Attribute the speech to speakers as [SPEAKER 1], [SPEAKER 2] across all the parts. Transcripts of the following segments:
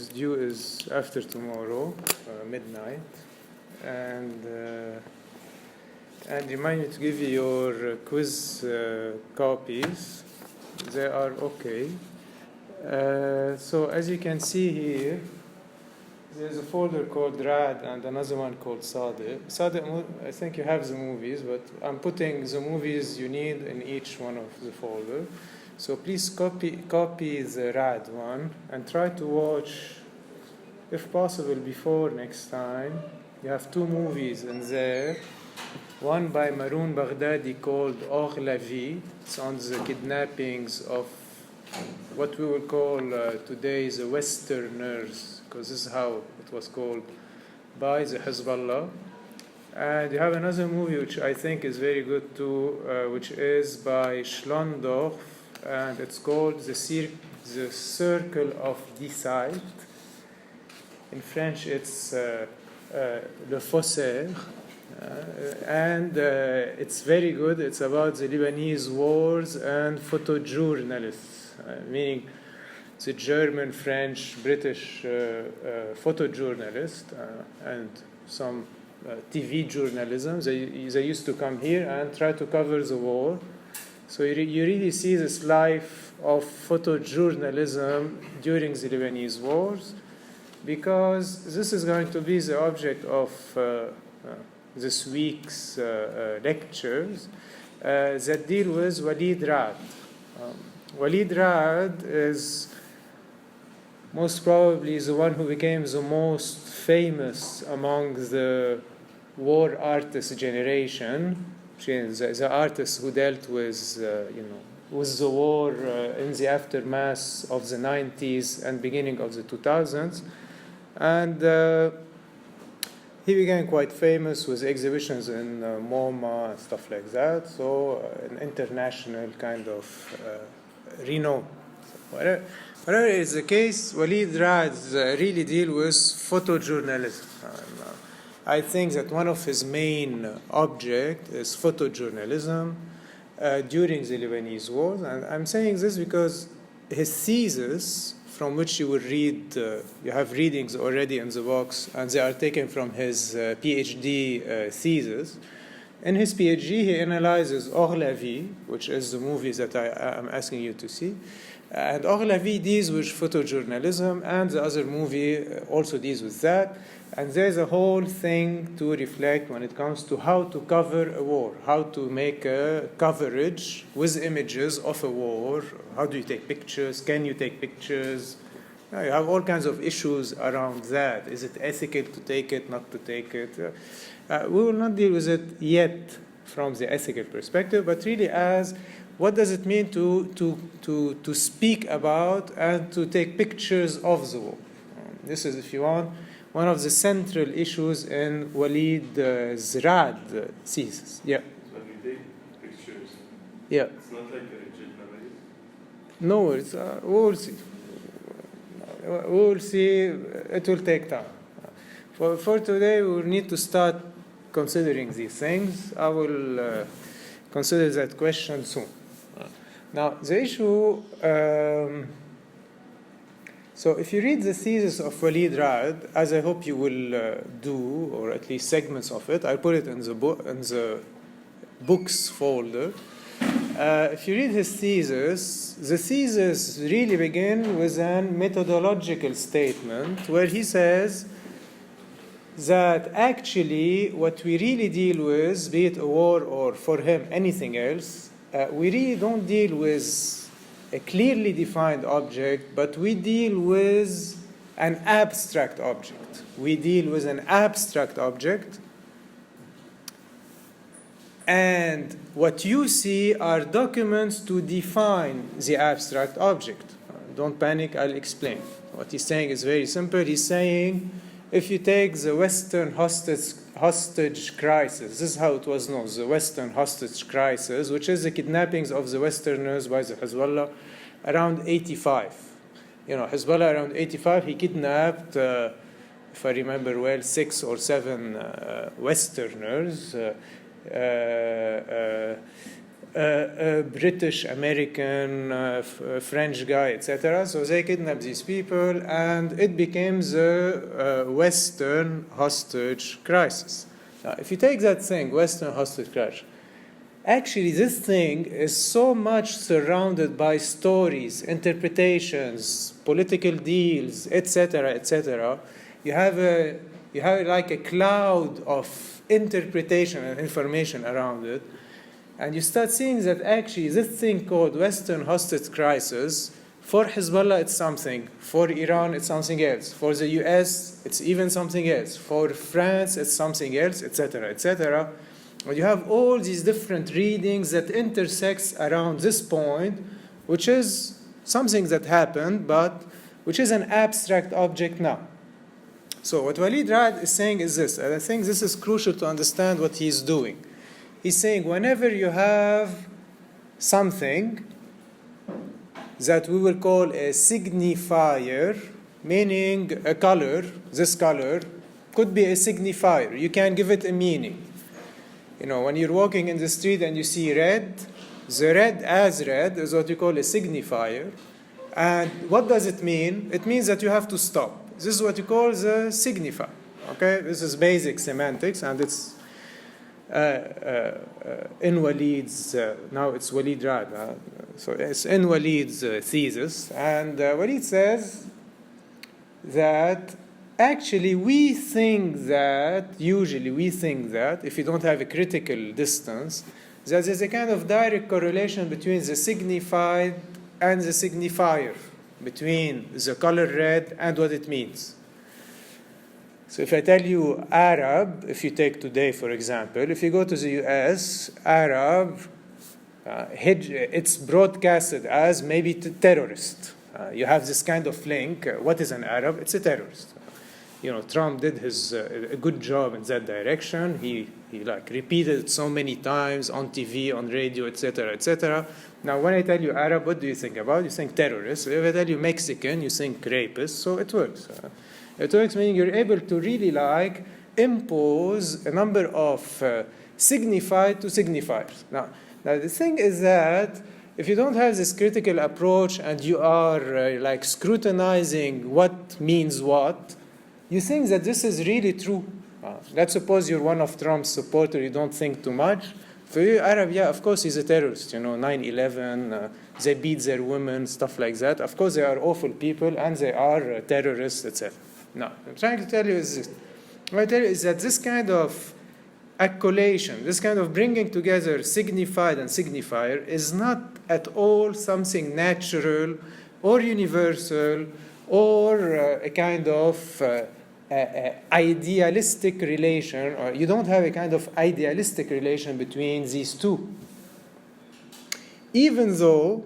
[SPEAKER 1] due is after tomorrow, midnight, and remind me to give you your quiz copies. They are okay. So as you can see here, there's a folder called Raad and another one called Sadiq. Sadiq, I think you have the movies, but I'm putting the movies you need in each one of the folder. So please copy the Raad one and try to watch, if possible, before next time. You have two movies in there. One by Maroon Baghdadi called Or la Vie. It's on the kidnappings of what we will call today the Westerners, because this is how it was called by the Hezbollah. And you have another movie which I think is very good too, which is by Schlondorf, and it's called The Circle of Decide. In French, it's Le Faussaire. And it's very good. It's about the Lebanese wars and photojournalists, meaning the German, French, British photojournalists and some TV journalism. They used to come here and try to cover the war. So you really see this life of photojournalism during the Lebanese wars, because this is going to be the object of this week's lectures that deal with Walid Raad. Walid Raad is most probably the one who became the most famous among the war artist generation, the artists who dealt with, with the war in the aftermath of the 90s and beginning of the 2000s. And he became quite famous with exhibitions in MoMA and stuff like that, so an international kind of renown. So whatever is the case, Walid Raad really deal with photojournalism. I think that one of his main objects is photojournalism during the Lebanese wars. And I'm saying this because his thesis, from which you will read, you have readings already in the box, and they are taken from his PhD thesis. In his PhD, he analyzes Or la Vie, which is the movie that I am asking you to see. And Or la Vie deals with photojournalism, and the other movie also deals with that. And there's a whole thing to reflect when it comes to how to cover a war, how to make a coverage with images of a war. How do you take pictures? Can you take pictures? You have all kinds of issues around that. Is it ethical to take it, not to take it? We will not deal with it yet from the ethical perspective, but really as what does it mean to speak about and to take pictures of the war? This is, if you want, one of the central issues in Walid Raad thesis. Yeah.
[SPEAKER 2] When we take pictures,
[SPEAKER 1] yeah.
[SPEAKER 2] It's not like a rigid memory.
[SPEAKER 1] No, it's, we will see. We will see. It will take time. For today, we will need to start considering these things. I will consider that question soon. Now, the issue. So if you read the thesis of Walid Raad, as I hope you will do, or at least segments of it, I'll put it in the books folder. If you read his thesis, the thesis really begins with a methodological statement where he says that actually what we really deal with, be it a war or for him anything else, we really don't deal with a clearly defined object, but we deal with an abstract object. We deal with an abstract object, and what you see are documents to define the abstract object. Don't panic, I'll explain. What he's saying is very simple. He's saying, if you take the Western hostage crisis, this is how it was known, the Western hostage crisis, which is the kidnappings of the Westerners by the Hezbollah around 85. Hezbollah around 85, he kidnapped, if I remember well, 6 or 7 Westerners a British, American, French guy, etc. So they kidnapped these people, and it became the Western hostage crisis. Now, if you take that thing, Western hostage crisis, actually this thing is so much surrounded by stories, interpretations, political deals, etc., etc. You have like a cloud of interpretation and information around it. And you start seeing that actually this thing called Western hostage crisis, for Hezbollah it's something, for Iran it's something else, for the US it's even something else, for France it's something else, etc., etc. And you have all these different readings that intersects around this point, which is something that happened, but which is an abstract object now. So what Walid Raad is saying is this, and I think this is crucial to understand what he's doing. He's saying whenever you have something that we will call a signifier, meaning a color, this color could be a signifier. You can give it a meaning. You know, when you're walking in the street and you see red, the red as red is what you call a signifier. And what does it mean? It means that you have to stop. This is what you call the signifier. Okay, this is basic semantics, and it's in Walid's, now it's Walid Raad, so it's in Walid's thesis, and Walid says that actually usually we think that, if you don't have a critical distance, that there's a kind of direct correlation between the signified and the signifier, between the color red and what it means. So if I tell you Arab, if you take today, for example, if you go to the US, Arab, it's broadcasted as maybe terrorist. You have this kind of link. What is an Arab? It's a terrorist. Trump did a good job in that direction. He like repeated it so many times on TV, on radio, etc., etc. Now, when I tell you Arab, what do you think about? You think terrorist. If I tell you Mexican, you think rapist. So it works. It works, meaning you're able to really like impose a number of signified to signifiers. Now the thing is that if you don't have this critical approach and you are like scrutinizing what means what, you think that this is really true. Let's suppose you're one of Trump's supporters, you don't think too much. For you, Arab, yeah, of course he's a terrorist, 9/11, they beat their women, stuff like that. Of course they are awful people and they are terrorists, etc. No, I'm trying to tell you is this. What I tell you is that this kind of accolation, this kind of bringing together signified and signifier is not at all something natural or universal or a kind of idealistic relation, or you don't have a kind of idealistic relation between these two. Even though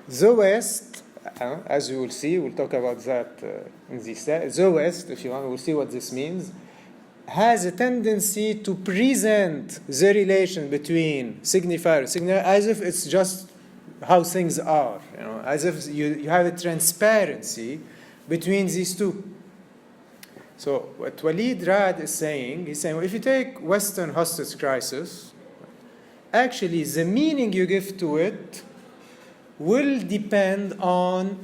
[SPEAKER 1] the West, as you will see, we'll talk about that in this. The West, if you want, we'll see what this means, has a tendency to present the relation between signifier and signifier as if it's just how things are, as if you have a transparency between these two. So what Walid Raad is saying, he's saying, well, if you take Western hostage crisis, actually the meaning you give to it will depend on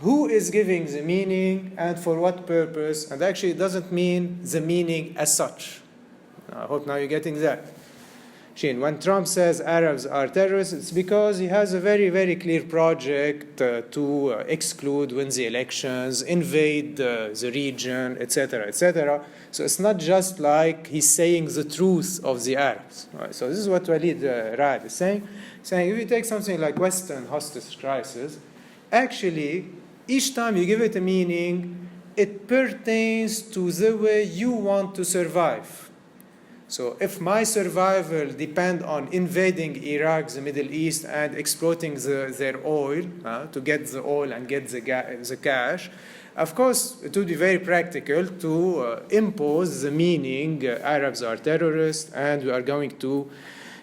[SPEAKER 1] who is giving the meaning and for what purpose, and actually it doesn't mean the meaning as such. I hope now you're getting that. Sheen, when Trump says Arabs are terrorists, it's because he has a very, very clear project to exclude, win the elections, invade the region, etc., etc. So it's not just like he's saying the truth of the Arabs. Right? So this is what Walid Raad is saying. Saying if you take something like Western hostage crisis, actually, each time you give it a meaning, it pertains to the way you want to survive. So if my survival depends on invading Iraq, the Middle East, and exploiting their oil to get the oil and get the cash, of course, it would be very practical to impose the meaning Arabs are terrorists and we are going to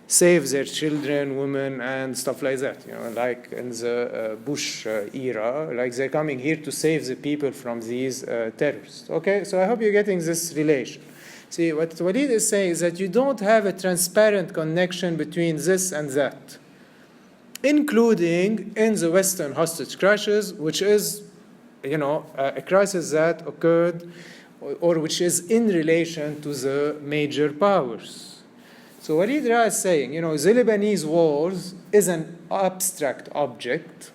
[SPEAKER 1] save their children, women, and stuff like that. Like in the Bush era, like they're coming here to save the people from these terrorists. Okay, so I hope you're getting this relation. See, what Walid is saying is that you don't have a transparent connection between this and that, including in the Western hostage crisis, which is, a crisis that occurred or which is in relation to the major powers. So Walid Raad is saying, the Lebanese wars is an abstract object.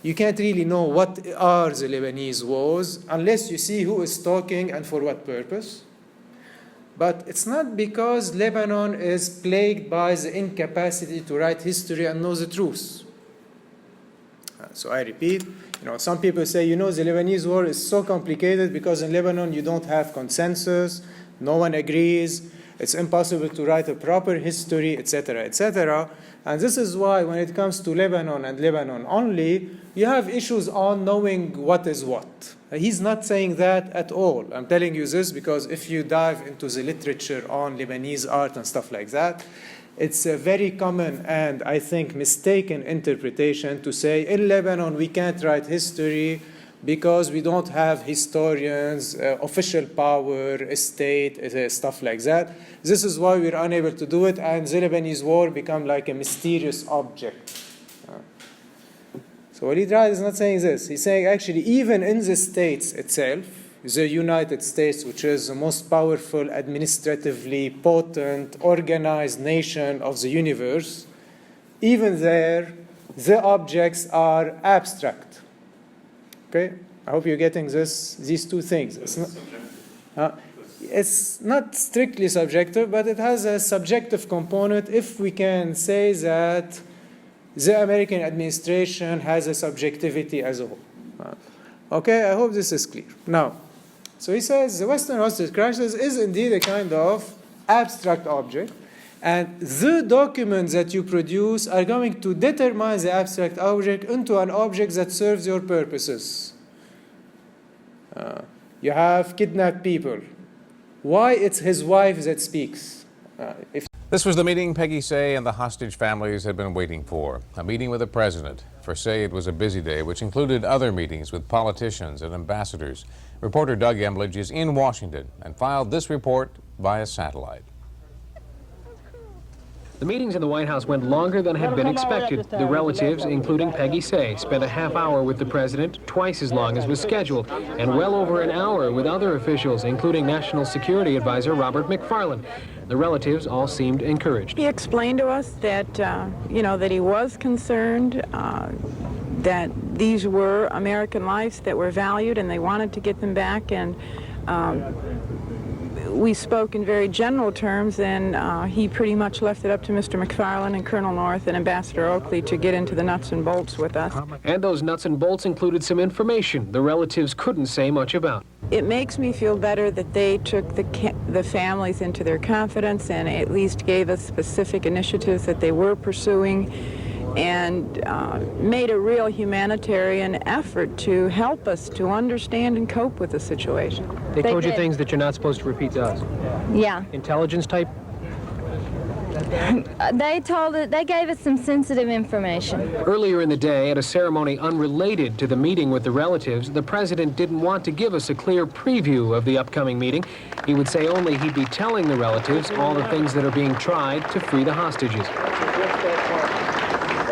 [SPEAKER 1] You can't really know what are the Lebanese wars unless you see who is talking and for what purpose. But it's not because Lebanon is plagued by the incapacity to write history and know the truth. So I repeat, some people say, the Lebanese war is so complicated because in Lebanon you don't have consensus, no one agrees, it's impossible to write a proper history, etc., etc. And this is why when it comes to Lebanon and Lebanon only, you have issues on knowing what is what. He's not saying that at all. I'm telling you this because if you dive into the literature on Lebanese art and stuff like that, it's a very common and, I think, mistaken interpretation to say in Lebanon we can't write history because we don't have historians, official power, state, stuff like that. This is why we're unable to do it, and the Lebanese war become like a mysterious object. So Walid Raad is not saying this. He's saying actually even in the states itself, the United States, which is the most powerful, administratively potent, organized nation of the universe, even there, the objects are abstract. Okay? I hope you're getting these two things. It's not strictly subjective, but it has a subjective component if we can say that the American administration has a subjectivity as a whole. Okay, I hope this is clear. Now, so he says the Western hostage crisis is indeed a kind of abstract object, and the documents that you produce are going to determine the abstract object into an object that serves your purposes. You have kidnapped people. Why? It's his wife that speaks.
[SPEAKER 3] This was the meeting Peggy Say and the hostage families had been waiting for, a meeting with the president. For Say, it was a busy day, which included other meetings with politicians and ambassadors. Reporter Doug Embledge is in Washington and filed this report via satellite.
[SPEAKER 4] The meetings in the White House went longer than had been expected. The relatives, including Peggy Say, spent a half hour with the president, twice as long as was scheduled, and well over an hour with other officials, including National Security Advisor Robert McFarlane. The relatives all seemed encouraged.
[SPEAKER 5] He explained to us that, that he was concerned, that these were American lives that were valued and they wanted to get them back, and we spoke in very general terms, and he pretty much left it up to Mr. McFarlane and Colonel North and Ambassador Oakley to get into the nuts and bolts with us.
[SPEAKER 4] And those nuts and bolts included some information the relatives couldn't say much about.
[SPEAKER 5] It makes me feel better that they took the families into their confidence and at least gave us specific initiatives that they were pursuing, and made a real humanitarian effort to help us to understand and cope with the situation.
[SPEAKER 4] They told you things that you're not supposed to repeat to us?
[SPEAKER 6] Yeah.
[SPEAKER 4] Intelligence type?
[SPEAKER 6] They gave us some sensitive information.
[SPEAKER 4] Earlier in the day, at a ceremony unrelated to the meeting with the relatives, the president didn't want to give us a clear preview of the upcoming meeting. He would say only he'd be telling the relatives all the things that are being tried to free the hostages.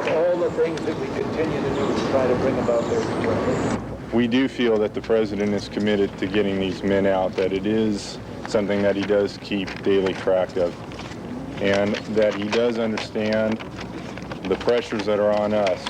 [SPEAKER 7] All the things that we continue to do to try to bring about their return.
[SPEAKER 8] We do feel that the president is committed to getting these men out, that it is something that he does keep daily track of, and that he does understand the pressures that are on us.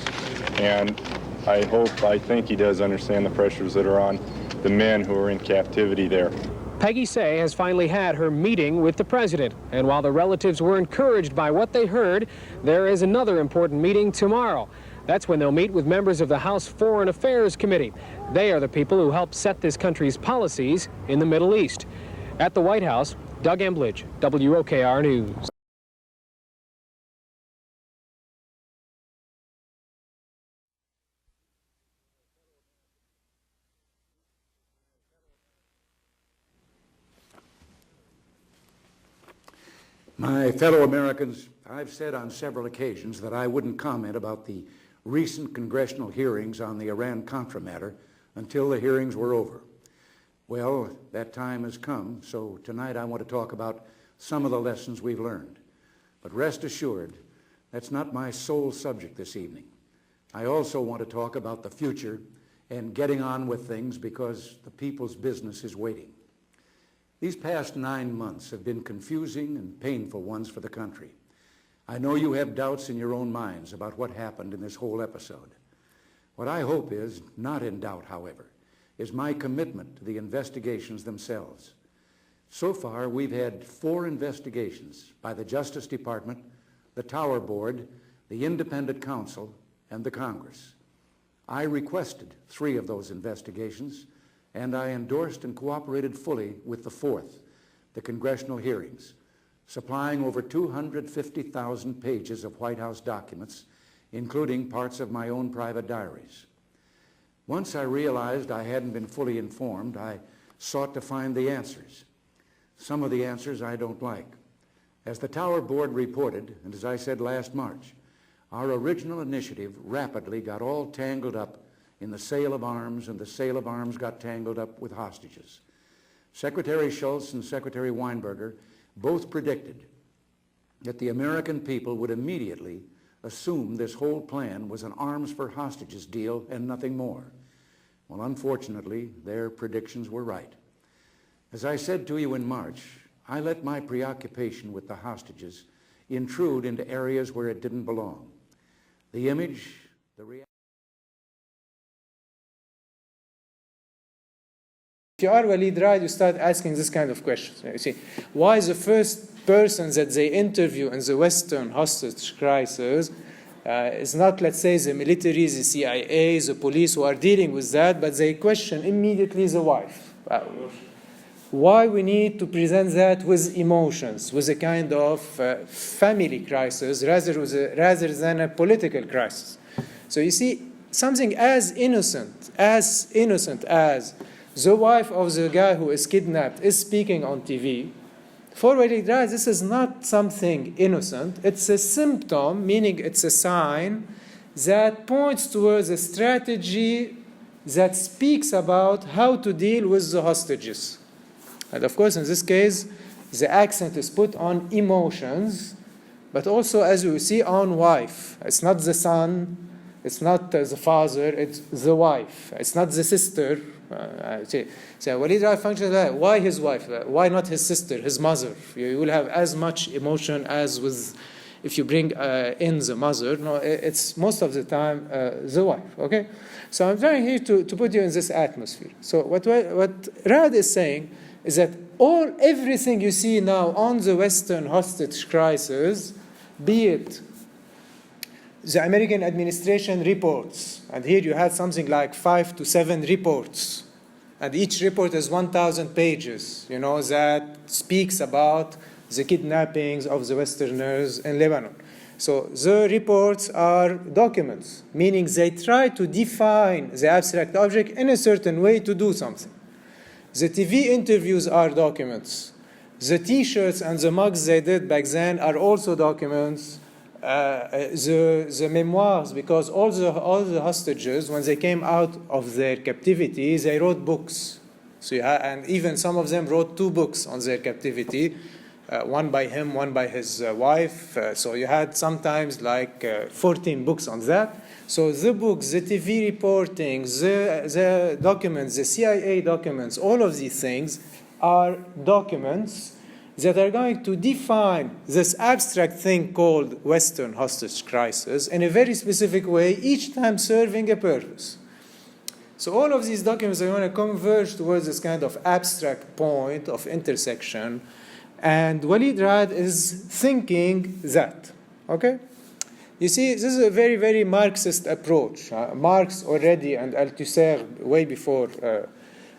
[SPEAKER 8] And I think he does understand the pressures that are on the men who are in captivity there.
[SPEAKER 4] Peggy Say has finally had her meeting with the president, and while the relatives were encouraged by what they heard, there is another important meeting tomorrow. That's when they'll meet with members of the House Foreign Affairs Committee. They are the people who help set this country's policies in the Middle East. At the White House, Doug Embledge, WOKR News.
[SPEAKER 9] My fellow Americans, I've said on several occasions that I wouldn't comment about the recent congressional hearings on the Iran-Contra matter until the hearings were over. Well, that time has come, so tonight I want to talk about some of the lessons we've learned. But rest assured, that's not my sole subject this evening. I also want to talk about the future and getting on with things because the people's business is waiting. These past 9 months have been confusing and painful ones for the country. I know you have doubts in your own minds about what happened in this whole episode. What I hope is, not in doubt, however, is my commitment to the investigations themselves. So far, we've had 4 investigations by the Justice Department, the Tower Board, the Independent Counsel, and the Congress. I requested 3 of those investigations, and I endorsed and cooperated fully with the 4th, the congressional hearings, supplying over 250,000 pages of White House documents, including parts of my own private diaries. Once I realized I hadn't been fully informed, I sought to find the answers. Some of the answers I don't like. As the Tower Board reported, and as I said last March, our original initiative rapidly got all tangled up in the sale of arms, and the sale of arms got tangled up with hostages. Secretary Shultz and Secretary Weinberger both predicted that the American people would immediately assume this whole plan was an arms for hostages deal and nothing more. Well, unfortunately, their predictions were right. As I said to you in March, I let my preoccupation with the hostages intrude into areas where it didn't belong. The image, the reality.
[SPEAKER 1] If you are Walid Raad, you start asking this kind of questions. You see, why is the first person that they interview in the Western hostage crisis is not, let's say, the military, the CIA, the police who are dealing with that, but they question immediately the wife. Why we need to present that with emotions, with a kind of family crisis rather than a political crisis. So you see, something as innocent as the wife of the guy who is kidnapped is speaking on TV. For Walid Raad, this is not something innocent. It's a symptom, meaning it's a sign that points towards a strategy that speaks about how to deal with the hostages. And of course, in this case, the accent is put on emotions, but also, as you see, on wife. It's not the son, it's not the father, it's the wife. It's not the sister. So Walid Raad functions like that. Why his wife? Why not his sister, his mother? You will have as much emotion as with if you bring in the mother. No, it's most of the time the wife. Okay, so I'm trying here to put you in this atmosphere. So what Raad is saying is that everything you see now on the Western hostage crisis, be it the American administration reports, and here you had something like 5 to 7 reports, and each report is 1,000 pages, that speaks about the kidnappings of the Westerners in Lebanon. So the reports are documents, meaning they try to define the abstract object in a certain way to do something. The TV interviews are documents. The T-shirts and the mugs they did back then are also documents. The memoirs, because all the hostages, when they came out of their captivity, they wrote books. So and even some of them wrote 2 books on their captivity, one by him, one by his wife. So you had sometimes like 14 books on that. So the books, the TV reporting, the documents, the CIA documents, all of these things are documents that are going to define this abstract thing called Western hostage crisis in a very specific way, each time serving a purpose. So all of these documents are going to converge towards this kind of abstract point of intersection, and Walid Raad is thinking that, okay? You see, this is a very, very Marxist approach. Marx already and Althusser way before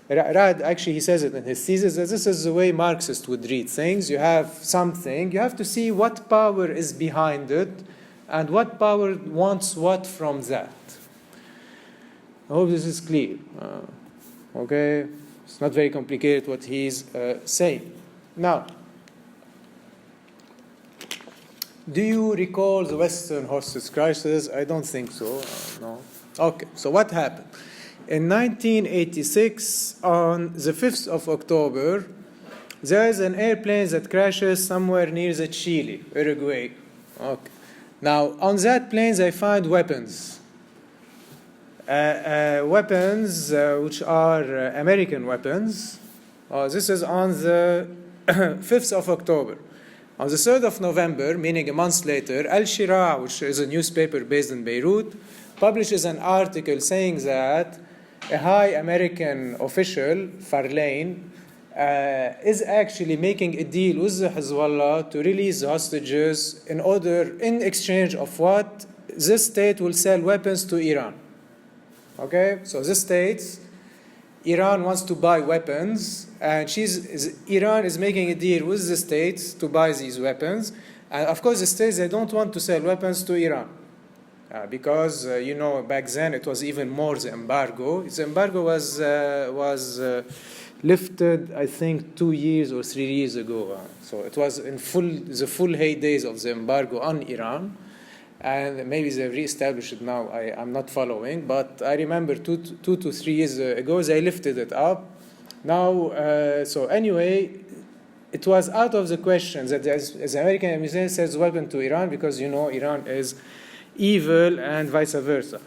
[SPEAKER 1] Raad, actually, he says it in his thesis, that this is the way Marxists would read things. You have something, you have to see what power is behind it, and what power wants what from that. I hope this is clear. Okay, it's not very complicated what he's saying. Now, do you recall the Western hostage crisis? I don't think so. No. Okay, so what happened? In 1986, on the 5th of October, there is an airplane that crashes somewhere near the Chile, Uruguay. Okay. Now, on that plane, they find weapons. Weapons which are American weapons. This is on the 5th of October. On the 3rd of November, meaning a month later, Al-Shira, which is a newspaper based in Beirut, publishes an article saying that a high American official, Farlane, is actually making a deal with the Hezbollah to release the hostages in exchange of what? This state will sell weapons to Iran. Okay? So this states Iran wants to buy weapons, and Iran is making a deal with the states to buy these weapons. And of course, the states, they don't want to sell weapons to Iran. Because, back then it was even more the embargo. The embargo was lifted, I think, 2 years or 3 years ago. So it was in the full heydays of the embargo on Iran. And maybe they've reestablished it now. I'm not following. But I remember 2 to 3 years ago, they lifted it up. Now, so anyway, it was out of the question that the American administration sells weapons to Iran because, Iran is evil and vice versa.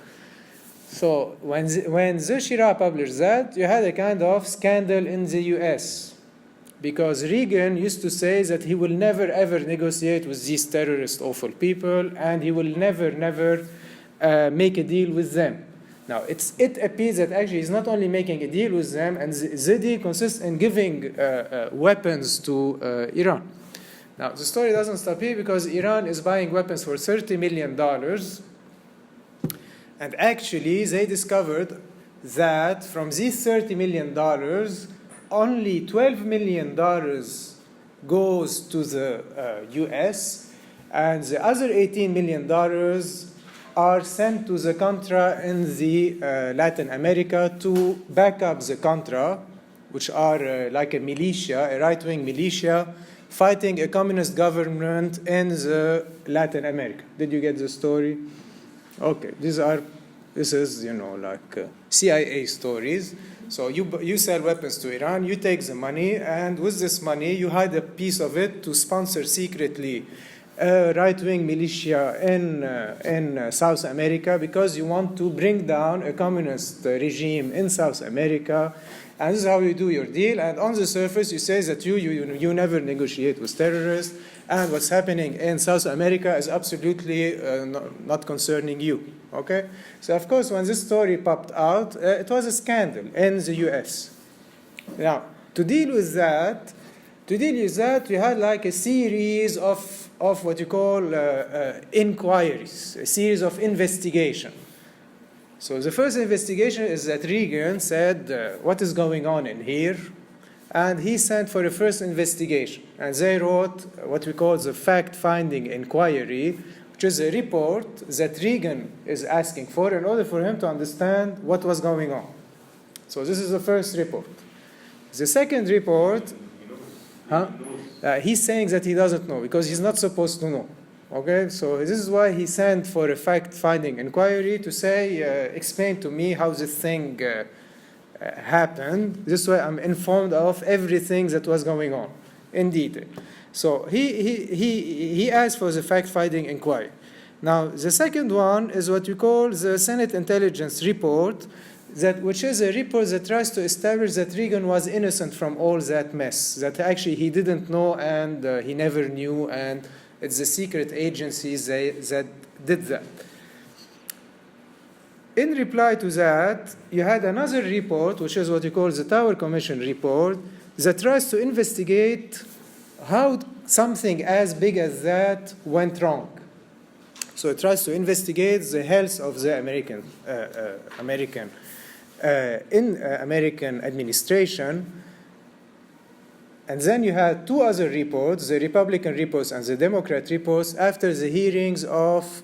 [SPEAKER 1] So when the Shira published that, you had a kind of scandal in the US because Reagan used to say that he will never ever negotiate with these terrorist awful people and he will never make a deal with them. Now it appears that actually he's not only making a deal with them, and the deal consists in giving weapons to Iran. Now, the story doesn't stop here because Iran is buying weapons for $30 million. And actually, they discovered that from these $30 million, only $12 million goes to the US, and the other $18 million are sent to the Contra in the Latin America to back up the Contra, which are like a militia, a right-wing militia, fighting a communist government in the Latin America. Did you get the story? Okay, this is like CIA stories. So you sell weapons to Iran, you take the money, and with this money you hide a piece of it to sponsor secretly a right-wing militia in South America because you want to bring down a communist regime in South America. And this is how you do your deal. And on the surface, you say that you never negotiate with terrorists, and what's happening in South America is absolutely not concerning you. Okay? So, of course, when this story popped out, it was a scandal in the US. Now, to deal with that, we had like a series of what you call inquiries, a series of investigation. So the first investigation is that Reagan said, what is going on in here? And he sent for a first investigation. And they wrote what we call the fact-finding inquiry, which is a report that Reagan is asking for in order for him to understand what was going on. So this is the first report. The second report, he's saying that he doesn't know because he's not supposed to know. Okay, so this is why he sent for a fact-finding inquiry to say, explain to me how this thing happened. This way I'm informed of everything that was going on in detail. So he asked for the fact-finding inquiry. Now, the second one is what we call the Senate Intelligence Report, which is a report that tries to establish that Reagan was innocent from all that mess, that actually he didn't know and he never knew, and it's the secret agencies that did that. In reply to that, you had another report, which is what you call the Tower Commission report, that tries to investigate how something as big as that went wrong. So it tries to investigate the health of the American administration. And then you had two other reports, the Republican reports and the Democrat reports, after the hearings of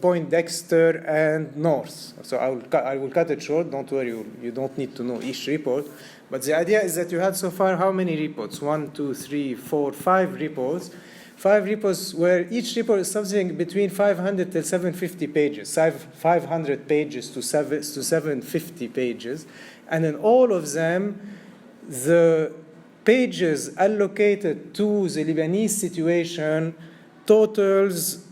[SPEAKER 1] Poindexter and North. So I will cut it short. Don't worry, you don't need to know each report. But the idea is that you had so far how many reports? 1, 2, 3, 4, 5 reports, 5 reports where each report is something between 500 to 750 pages, 500 pages to 750 pages. And in all of them, the pages allocated to the Lebanese situation totals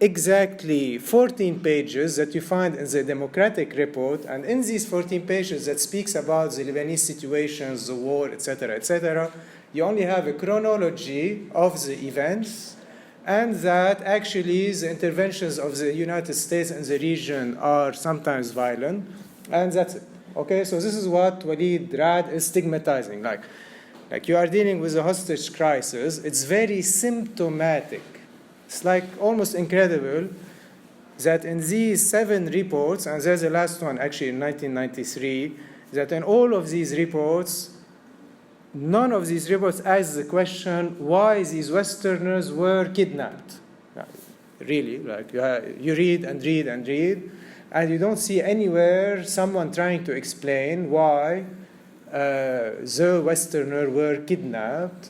[SPEAKER 1] exactly 14 pages that you find in the Democratic report, and in these 14 pages that speaks about the Lebanese situations, the war, etc., you only have a chronology of the events, and that actually the interventions of the United States in the region are sometimes violent, and that's it. Okay, so this is what Walid Raad is stigmatizing. Like you are dealing with a hostage crisis, it's very symptomatic. It's like almost incredible that in these 7 reports, and there's the last one actually in 1993, that in all of these reports, none of these reports asks the question why these Westerners were kidnapped. Really, like you read and read and read, and you don't see anywhere someone trying to explain why the Westerner were kidnapped.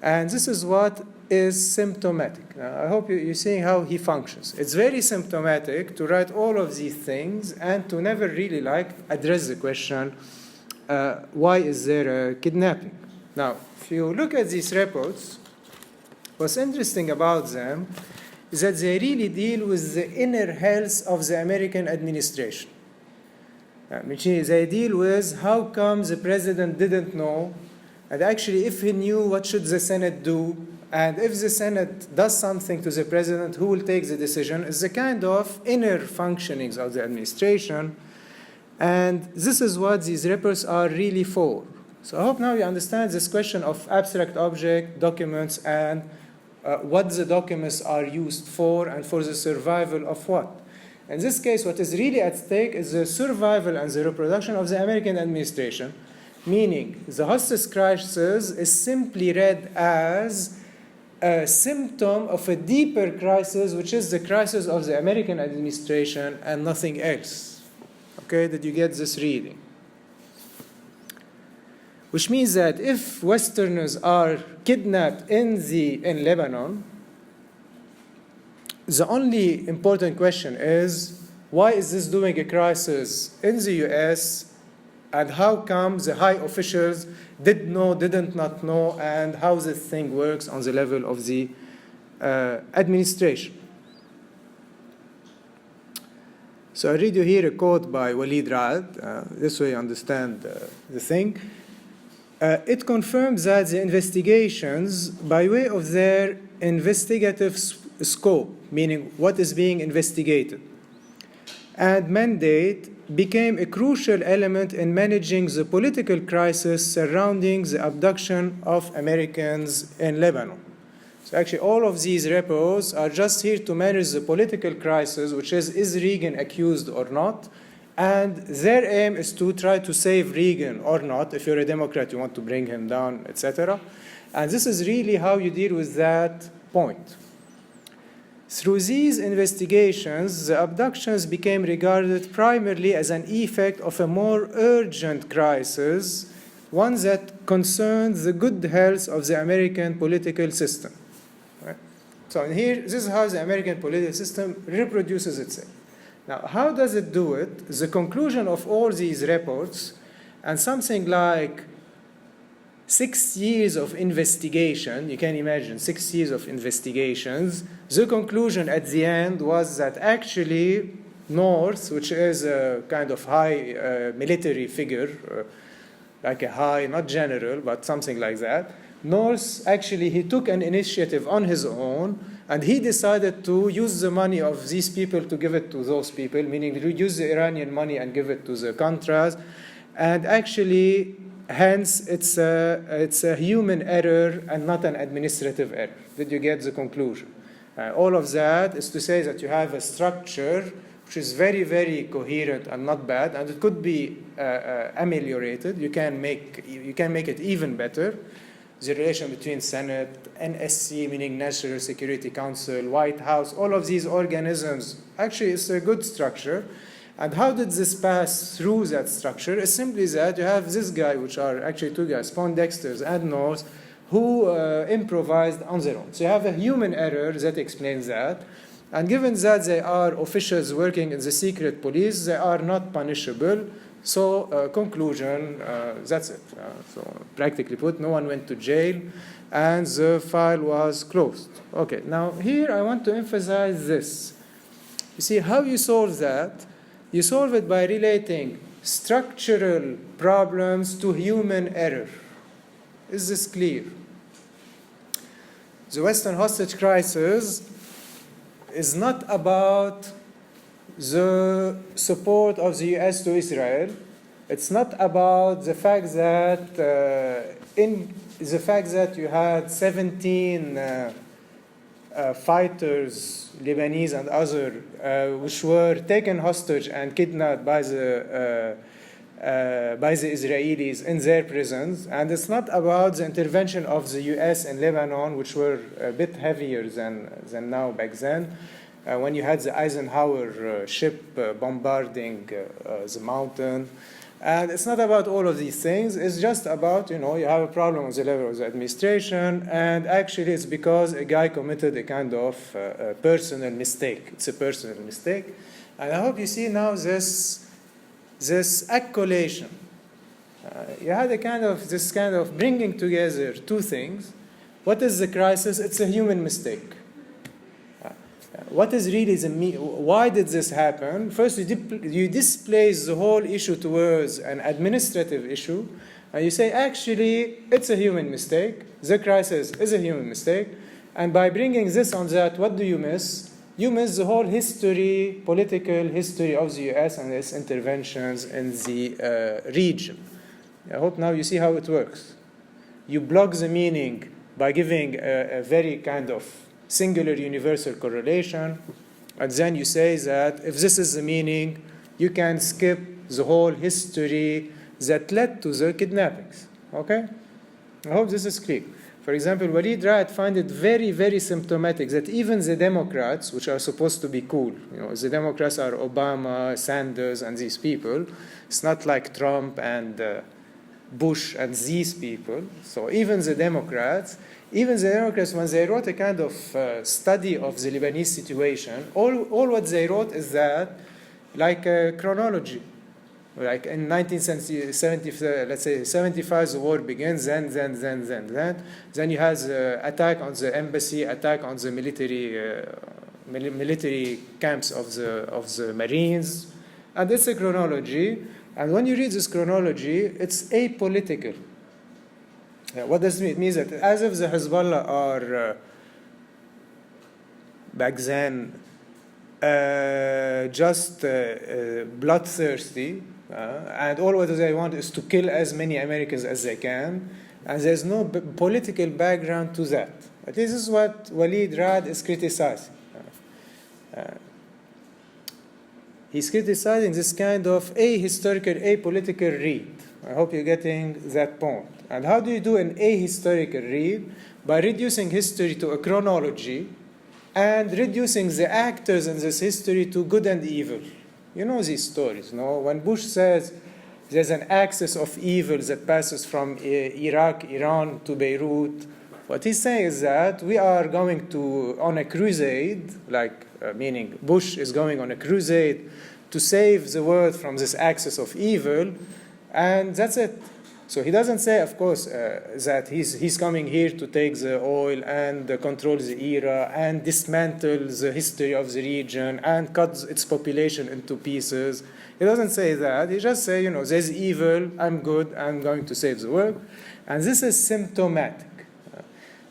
[SPEAKER 1] And this is what is symptomatic. Now, I hope you're seeing how he functions. It's very symptomatic to write all of these things and to never really address the question, why is there a kidnapping? Now, if you look at these reports, what's interesting about them is that they really deal with the inner health of the American administration. Which is they deal with how come the president didn't know, and actually if he knew, what should the Senate do, and if the Senate does something to the president, who will take the decision? It's the kind of inner functionings of the administration, and this is what these reports are really for. So I hope now you understand this question of abstract object, documents, and what the documents are used for, and for the survival of what. In this case, what is really at stake is the survival and the reproduction of the American administration, meaning the hostage crisis is simply read as a symptom of a deeper crisis, which is the crisis of the American administration and nothing else. Okay, did you get this reading? Which means that if Westerners are kidnapped in Lebanon, the only important question is, why is this doing a crisis in the US, and how come the high officials did know, didn't not know, and how this thing works on the level of the administration. So I read you here a quote by Walid Raad, this way you understand the thing. It confirms that the investigations, by way of their investigative scope, meaning what is being investigated, and mandate, became a crucial element in managing the political crisis surrounding the abduction of Americans in Lebanon. So actually all of these reports are just here to manage the political crisis, which is Reagan accused or not? And their aim is to try to save Reagan or not. If you're a Democrat, you want to bring him down, etc. And this is really how you deal with that point. Through these investigations, the abductions became regarded primarily as an effect of a more urgent crisis, one that concerned the good health of the American political system. Right? So here, this is how the American political system reproduces itself. Now, how does it do it? The conclusion of all these reports, and something like 6 years of investigation, you can imagine 6 years of investigations, the conclusion at the end was that actually North, which is a kind of high military figure, like a high, not general, but something like that, North, actually he took an initiative on his own, and he decided to use the money of these people to give it to those people, meaning to use the Iranian money and give it to the Contras, and actually hence, it's a human error and not an administrative error. Did you get the conclusion? All of that is to say that you have a structure which is very, very coherent and not bad, and it could be ameliorated. You can make it even better. The relation between Senate, NSC, meaning National Security Council, White House, all of these organisms, actually it's a good structure. And how did this pass through that structure? It's simply that you have this guy, which are actually two guys, Poindexter's and North, who improvised on their own. So you have a human error that explains that. And given that they are officials working in the secret police, they are not punishable. So conclusion, that's it. So practically put, no one went to jail, and the file was closed. Okay, now here I want to emphasize this. You see, how you solve that? You solve it by relating structural problems to human error. Is this clear? The Western hostage crisis is not about the support of the US to Israel. It's not about the fact that you had 17 fighters, Lebanese and other, which were taken hostage and kidnapped by the Israelis in their prisons. And it's not about the intervention of the US in Lebanon, which were a bit heavier than now back then, when you had the Eisenhower ship bombarding the mountain. And it's not about all of these things. It's just about, you have a problem on the level of the administration, and actually it's because a guy committed a kind of personal mistake. It's a personal mistake. And I hope you see now this accolation. You had this kind of bringing together two things. What is the crisis? It's a human mistake. What is really why did this happen? First, you displace the whole issue towards an administrative issue, and you say, actually, it's a human mistake. The crisis is a human mistake. And by bringing this on that, what do you miss? You miss the whole history, political history of the US and its interventions in the region. I hope now you see how it works. You block the meaning by giving a very kind of singular universal correlation, and then you say that if this is the meaning, you can skip the whole history that led to the kidnappings. Okay? I hope this is clear. For example, Walid Raad found it very, very symptomatic that even the Democrats, which are supposed to be cool, the Democrats are Obama, Sanders, and these people. It's not like Trump and Bush and these people. So even the Democrats, when they wrote a kind of study of the Lebanese situation, all what they wrote is that, like a chronology. Like in 1970, let's say 75, the war begins, then you have the attack on the embassy, attack on the military camps of the Marines, and it's a chronology. And when you read this chronology, it's apolitical. What does it mean? It means that as if the Hezbollah are back then just bloodthirsty, and all what they want is to kill as many Americans as they can, and there's no political background to that. But this is what Walid Raad is criticizing. He's criticizing this kind of ahistorical, apolitical read. I hope you're getting that point. And how do you do an ahistorical read? By reducing history to a chronology and reducing the actors in this history to good and evil. You know these stories, no? When Bush says there's an axis of evil that passes from Iraq, Iran to Beirut, what he's saying is that we are going on a crusade, meaning Bush is going on a crusade to save the world from this axis of evil, and that's it. So he doesn't say, of course, that he's coming here to take the oil and control the era and dismantle the history of the region and cut its population into pieces. He doesn't say that. He just says, there's evil, I'm good, I'm going to save the world. And this is symptomatic.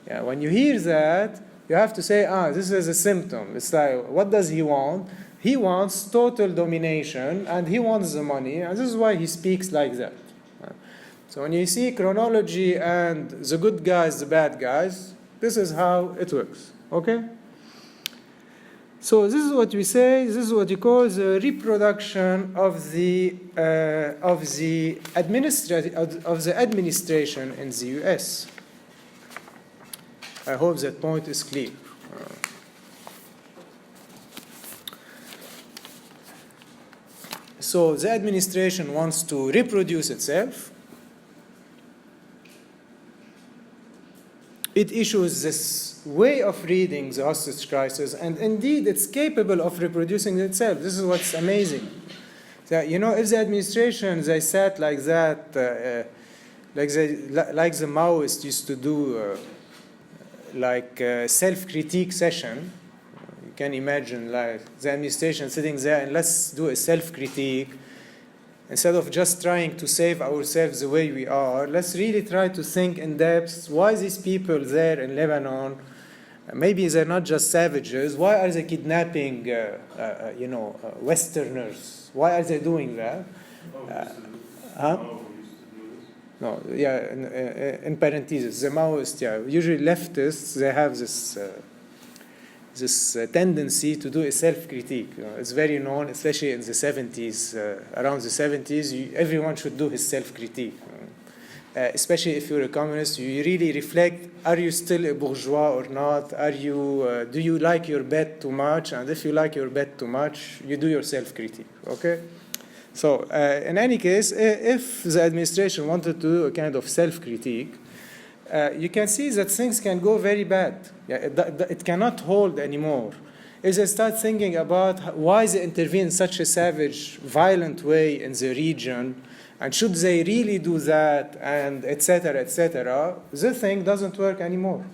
[SPEAKER 1] When you hear that, you have to say, this is a symptom. It's like, what does he want? He wants total domination, and he wants the money, and this is why he speaks like that. So when you see chronology and the good guys, the bad guys, this is how it works, okay? So this is what we say, this is what you call the reproduction of the administration in the US. I hope that point is clear. So the administration wants to reproduce itself. it issues this way of reading the hostage crisis, and indeed it's capable of reproducing itself. This is what's amazing. So, you know, if the administration, they sat like that, like the Maoists used to do, like a self-critique session, you can imagine like the administration sitting there and let's do a self-critique. Instead of just trying to save ourselves the way we are, let's really try to think in depth why these people there in Lebanon, maybe they're not just savages, why are they kidnapping, Westerners? Why are they doing that? No, yeah, in parentheses, the Maoists, yeah, usually leftists, they have this tendency to do a self-critique. You know, it's very known, especially in the 70s. Around the 70s, everyone should do his self-critique. Especially if you're a communist, you really reflect, are you still a bourgeois or not? Do you like your bed too much? And if you like your bed too much, you do your self-critique, okay? So in any case, if the administration wanted to do a kind of self-critique, you can see that things can go very bad. Yeah, it cannot hold anymore. If they start thinking about why they intervene in such a savage, violent way in the region, and should they really do that, and etc., the thing doesn't work anymore.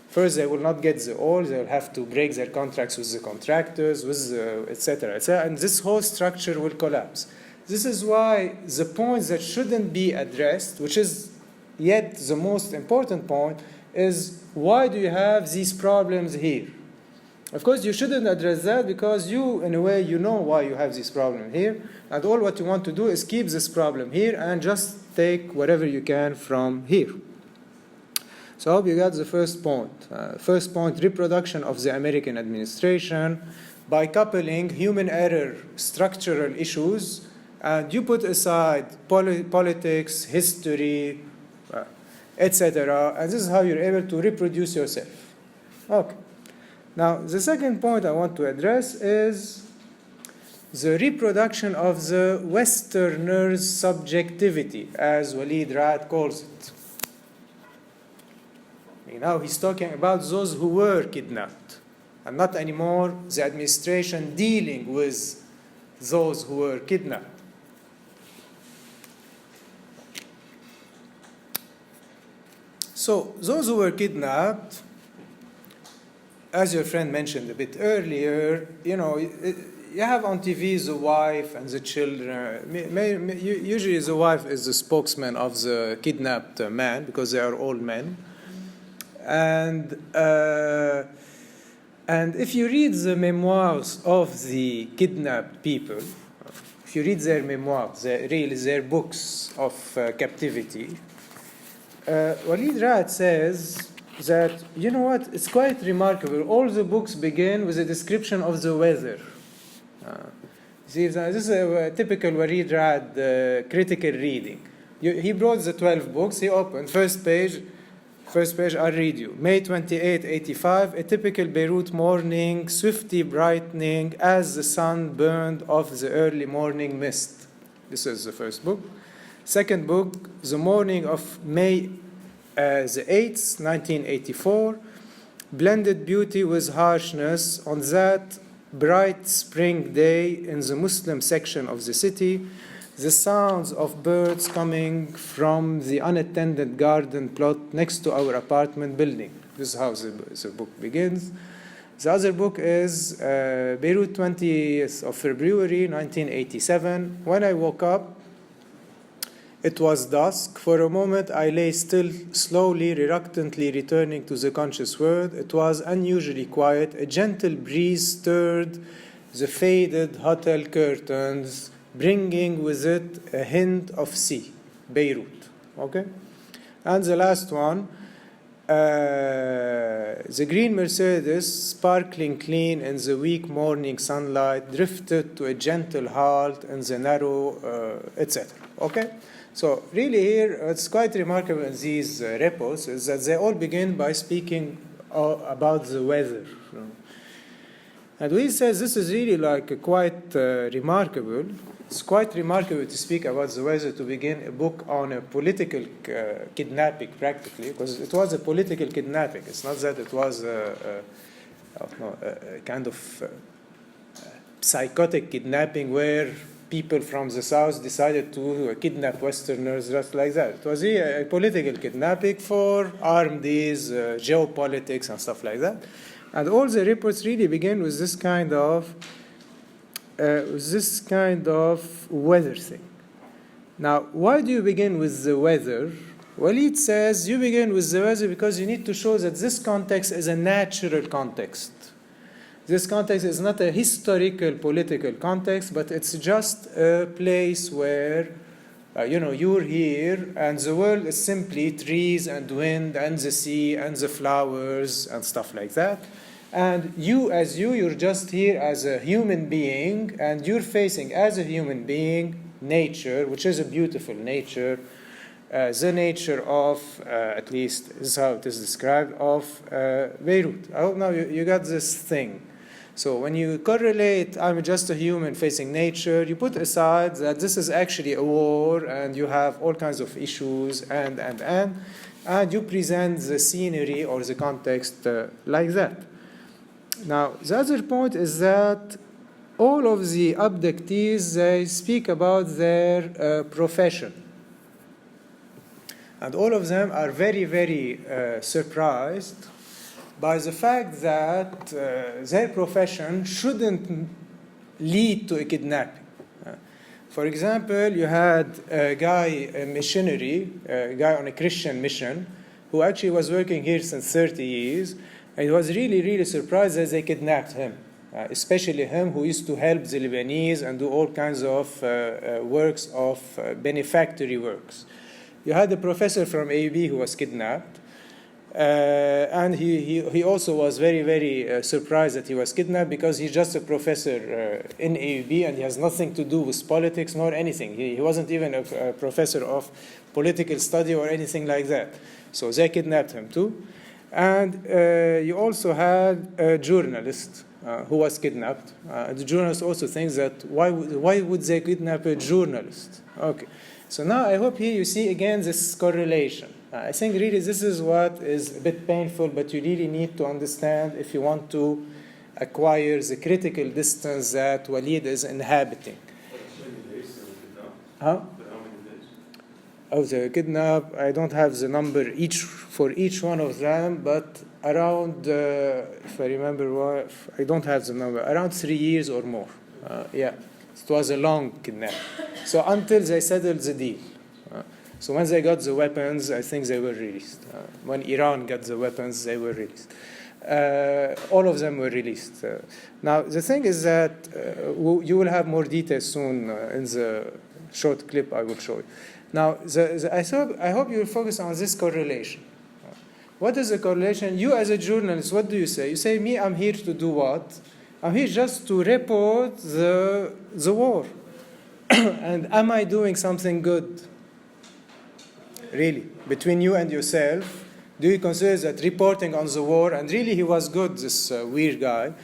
[SPEAKER 1] First, they will not get the oil. They will have to break their contracts with the contractors, with etc., and this whole structure will collapse. This is why the points that shouldn't be addressed, which is yet the most important point, is why do you have these problems here? Of course, you shouldn't address that because you, in a way, you know why you have this problem here, and all what you want to do is keep this problem here and just take whatever you can from here. So I hope you got the first point. First point, reproduction of the American administration by coupling human error, structural issues, and you put aside politics, history, etc., and this is how you're able to reproduce yourself. Okay. Now, the second point I want to address is the reproduction of the Westerner's subjectivity, as Walid Raad calls it. Now he's talking about those who were kidnapped, and not anymore the administration dealing with those who were kidnapped. So those who were kidnapped, as your friend mentioned a bit earlier, you know, you have on TV the wife and the children. Usually the wife is the spokesman of the kidnapped man because they are all men. And if you read the memoirs of the kidnapped people, if you read their memoirs, their books of captivity, Walid Raad says that, you know what, it's quite remarkable. All the books begin with a description of the weather. See, this is a typical Walid Raad critical reading. He brought the 12 books, he opened, first page, I'll read you. May 28, 85, a typical Beirut morning, swiftly brightening as the sun burned off the early morning mist. This is the first book. Second book, the morning of May the 8th, 1984, blended beauty with harshness on that bright spring day in the Muslim section of the city, the sounds of birds coming from the unattended garden plot next to our apartment building. This is how the book begins. The other book is Beirut, 20th of February, 1987. When I woke up, it was dusk. For a moment, I lay still, slowly, reluctantly returning to the conscious world. It was unusually quiet. A gentle breeze stirred the faded hotel curtains, bringing with it a hint of sea, Beirut. Okay? And the last one, the green Mercedes, sparkling clean in the weak morning sunlight, drifted to a gentle halt in the narrow, etc. Okay? So really here, it's quite remarkable in these repos is that they all begin by speaking about the weather. And he says this is really like quite remarkable. It's quite remarkable to speak about the weather to begin a book on a political kidnapping, practically, because it was a political kidnapping. It's not that it was a kind of psychotic kidnapping where people from the south decided to kidnap Westerners just like that. It was a political kidnapping for armed-days, geopolitics, and stuff like that. And all the reports really begin with this kind of weather thing. Now, why do you begin with the weather? Walid says you begin with the weather because you need to show that this context is a natural context. This context is not a historical political context, but it's just a place where you're here and the world is simply trees and wind and the sea and the flowers and stuff like that. And you're just here as a human being, and you're facing as a human being nature, which is a beautiful nature, the nature of, at least this is how it is described, of Beirut. I hope now you got this thing. So when you correlate, I'm just a human facing nature, you put aside that this is actually a war and you have all kinds of issues and you present the scenery or the context like that. Now, the other point is that all of the abductees, they speak about their profession. And all of them are very, very surprised by the fact that their profession shouldn't lead to a kidnapping. For example, you had a guy, a missionary, a guy on a Christian mission, who actually was working here since 30 years, and he was really, really surprised that they kidnapped him, especially him who used to help the Lebanese and do all kinds of works of benefactory works. You had a professor from AUB who was kidnapped, and he also was very, very surprised that he was kidnapped because he's just a professor in AUB and he has nothing to do with politics nor anything. He wasn't even a professor of political study or anything like that. So they kidnapped him too. And you also had a journalist who was kidnapped. The journalist also thinks that why would they kidnap a journalist? Okay. So now I hope here you see again this correlation. I think really this is what is a bit painful, but you really need to understand if you want to acquire the critical distance that Walid is inhabiting. Huh? Of the kidnap, I don't have the number for each one of them, but around, if I remember, I don't have the number, around 3 years or more. Yeah, it was a long kidnap. So until they settled the deal. So when they got the weapons, I think they were released. When Iran got the weapons, they were released. All of them were released. Now, the thing is that you will have more details soon in the short clip I will show you. Now, I hope you will focus on this correlation. What is the correlation? You as a journalist, what do you say? You say, me, I'm here to do what? I'm here just to report the war. And am I doing something good? Really? Between you and yourself, do you consider that reporting on the war, and really he was good, this weird guy,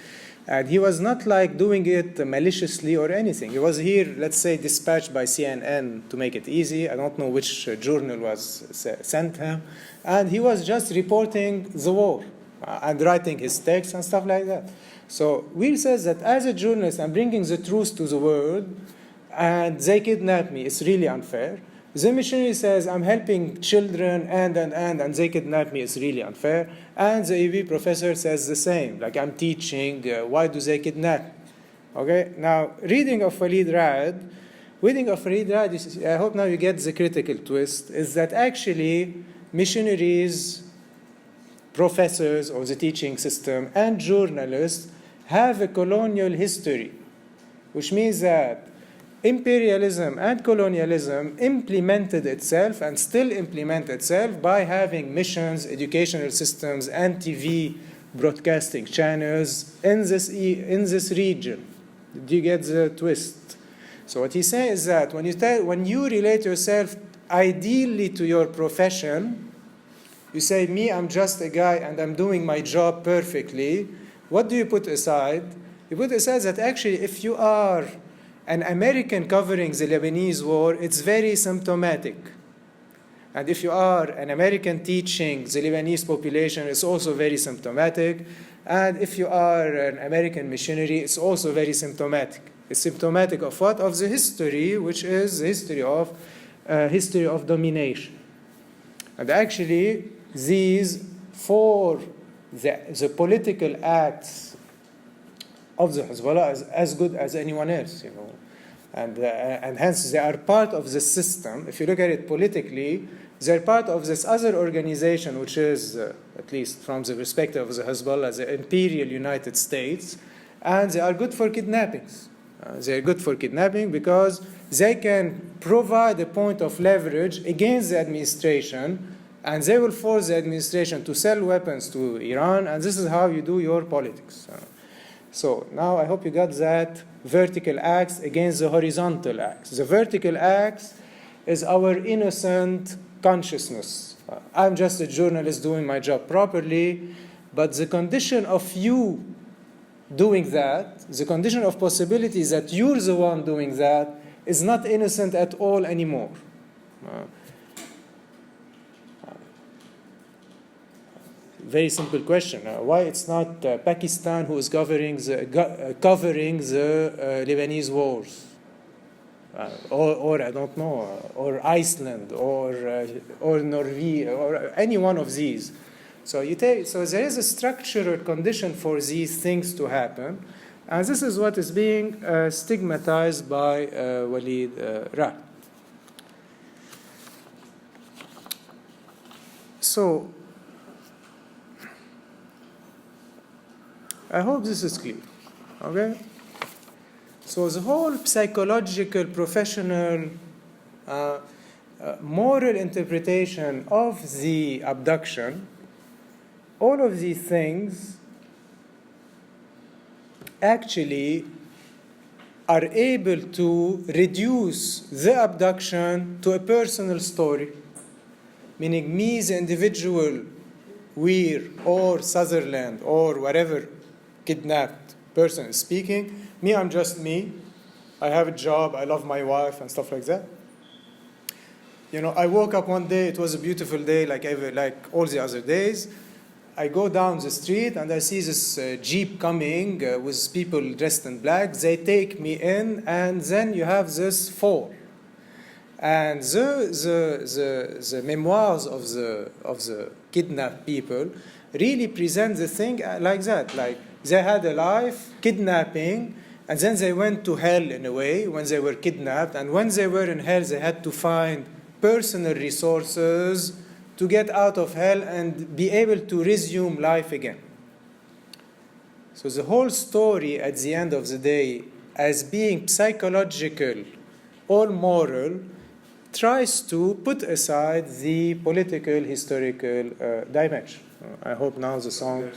[SPEAKER 1] and he was not like doing it maliciously or anything. He was here, let's say, dispatched by CNN to make it easy. I don't know which journal was sent him. And he was just reporting the war and writing his text and stuff like that. So Will says that as a journalist, I'm bringing the truth to the world, and they kidnap me. It's really unfair. The missionary says, I'm helping children and they kidnap me. It's really unfair. And the EV professor says the same, like I'm teaching, why do they kidnap me? Okay, now, reading of Walid Raad, I hope now you get the critical twist, is that actually missionaries, professors of the teaching system, and journalists have a colonial history, which means that imperialism and colonialism implemented itself and still implement itself by having missions, educational systems, and TV broadcasting channels in this region. Did you get the twist? So what he says is that when you relate yourself ideally to your profession, you say, me, I'm just a guy and I'm doing my job perfectly. What do you put aside? He put aside that actually if you are an American covering the Lebanese war, it's very symptomatic. And if you are an American teaching the Lebanese population, it's also very symptomatic. And if you are an American missionary, it's also very symptomatic. It's symptomatic of what? Of the history, which is the history of domination. And actually, these for the political acts of the Hezbollah is as good as anyone else, and hence they are part of the system. If you look at it politically, they're part of this other organization, which is, at least from the perspective of the Hezbollah, the Imperial United States, and they are good for kidnappings. They are good for kidnapping because they can provide a point of leverage against the administration, and they will force the administration to sell weapons to Iran, and this is how you do your politics. So now I hope you got that vertical axe against the horizontal axe. The vertical axe is our innocent consciousness. I'm just a journalist doing my job properly, but the condition of you doing that, the condition of possibility is that you're the one doing that, is not innocent at all anymore. Very simple question. Why it's not Pakistan who is covering the Lebanese wars? Or I don't know, or Iceland, or Norway, or any one of these. So there is a structural condition for these things to happen, and this is what is being stigmatized by Walid Raad. So I hope this is clear. Okay. So the whole psychological, professional, moral interpretation of the abduction, all of these things actually are able to reduce the abduction to a personal story, meaning me, the individual, Weir, or Sutherland, or whatever kidnapped person is speaking. Me, I'm just me. I have a job, I love my wife, and stuff like that. I woke up one day, it was a beautiful day, like all the other days. I go down the street and I see this Jeep coming with people dressed in black. They take me in, and then you have this fall. And the memoirs of the kidnapped people really present the thing like that. Like they had a life, kidnapping, and then they went to hell in a way when they were kidnapped. And when they were in hell, they had to find personal resources to get out of hell and be able to resume life again. So the whole story at the end of the day, as being psychological or moral, tries to put aside the political, historical dimension. I hope now the song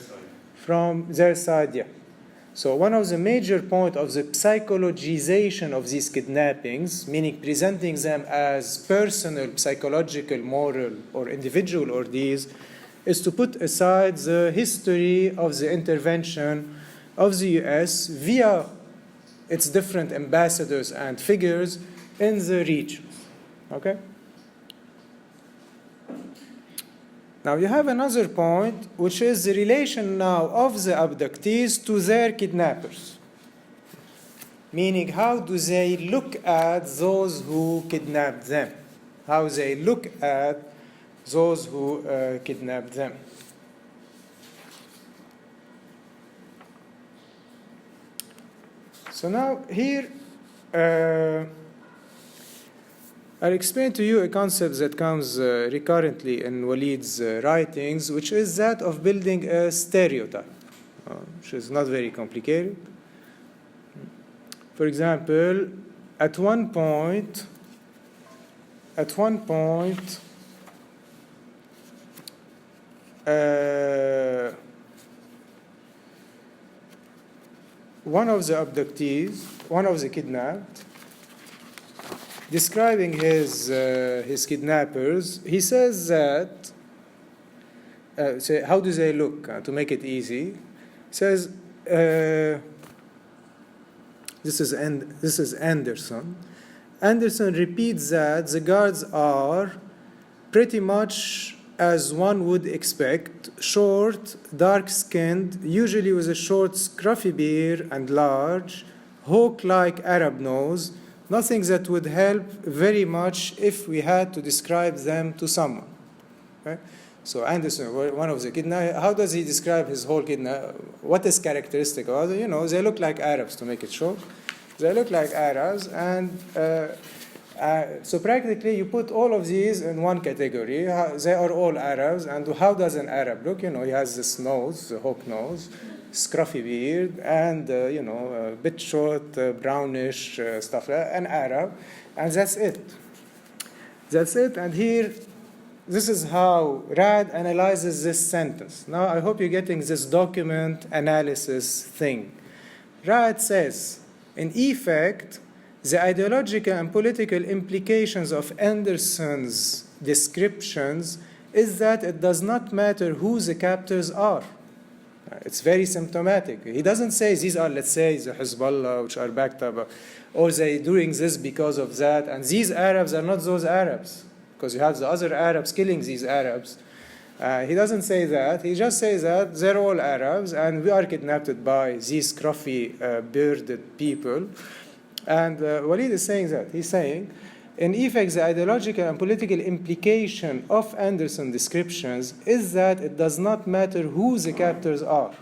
[SPEAKER 1] from their side, yeah. So one of the major points of the psychologization of these kidnappings, meaning presenting them as personal, psychological, moral, or individual ordeals, is to put aside the history of the intervention of the US via its different ambassadors and figures in the region. Okay? Now you have another point, which is the relation now of the abductees to their kidnappers. Meaning, how do they look at those who kidnapped them? How they look at those who kidnapped them? So now here, I'll explain to you a concept that comes recurrently in Walid's writings, which is that of building a stereotype, which is not very complicated. For example, at one point, one of the abductees, one of the kidnapped, describing his kidnappers, he says that, how do they look? To make it easy, he says, This is Anderson. Anderson repeats that the guards are pretty much as one would expect, short, dark-skinned, usually with a short, scruffy beard and large, hawk-like Arab nose, nothing that would help very much if we had to describe them to someone. Okay? So Anderson, one of the kidnappers, how does he describe his whole kidnap? What is characteristic of it? You know, they look like Arabs, to make it short. They look like Arabs, and so practically you put all of these in one category. They are all Arabs, and how does an Arab look? You know, he has this nose, the hawk nose, scruffy beard, and a bit short, brownish stuff, an Arab, and that's it. That's it, and here, this is how Raad analyzes this sentence. Now, I hope you're getting this document analysis thing. Raad says, in effect, the ideological and political implications of Anderson's descriptions is that it does not matter who the captors are. It's very symptomatic. He doesn't say these are, let's say, the Hezbollah, which are backed up, or they doing this because of that, and these Arabs are not those Arabs, because you have the other Arabs killing these Arabs. He doesn't say that. He just says that they're all Arabs, and we are kidnapped by these scruffy, bearded people. And Walid is saying that. He's saying, in effect, the ideological and political implication of Anderson's descriptions is that it does not matter who the captors are.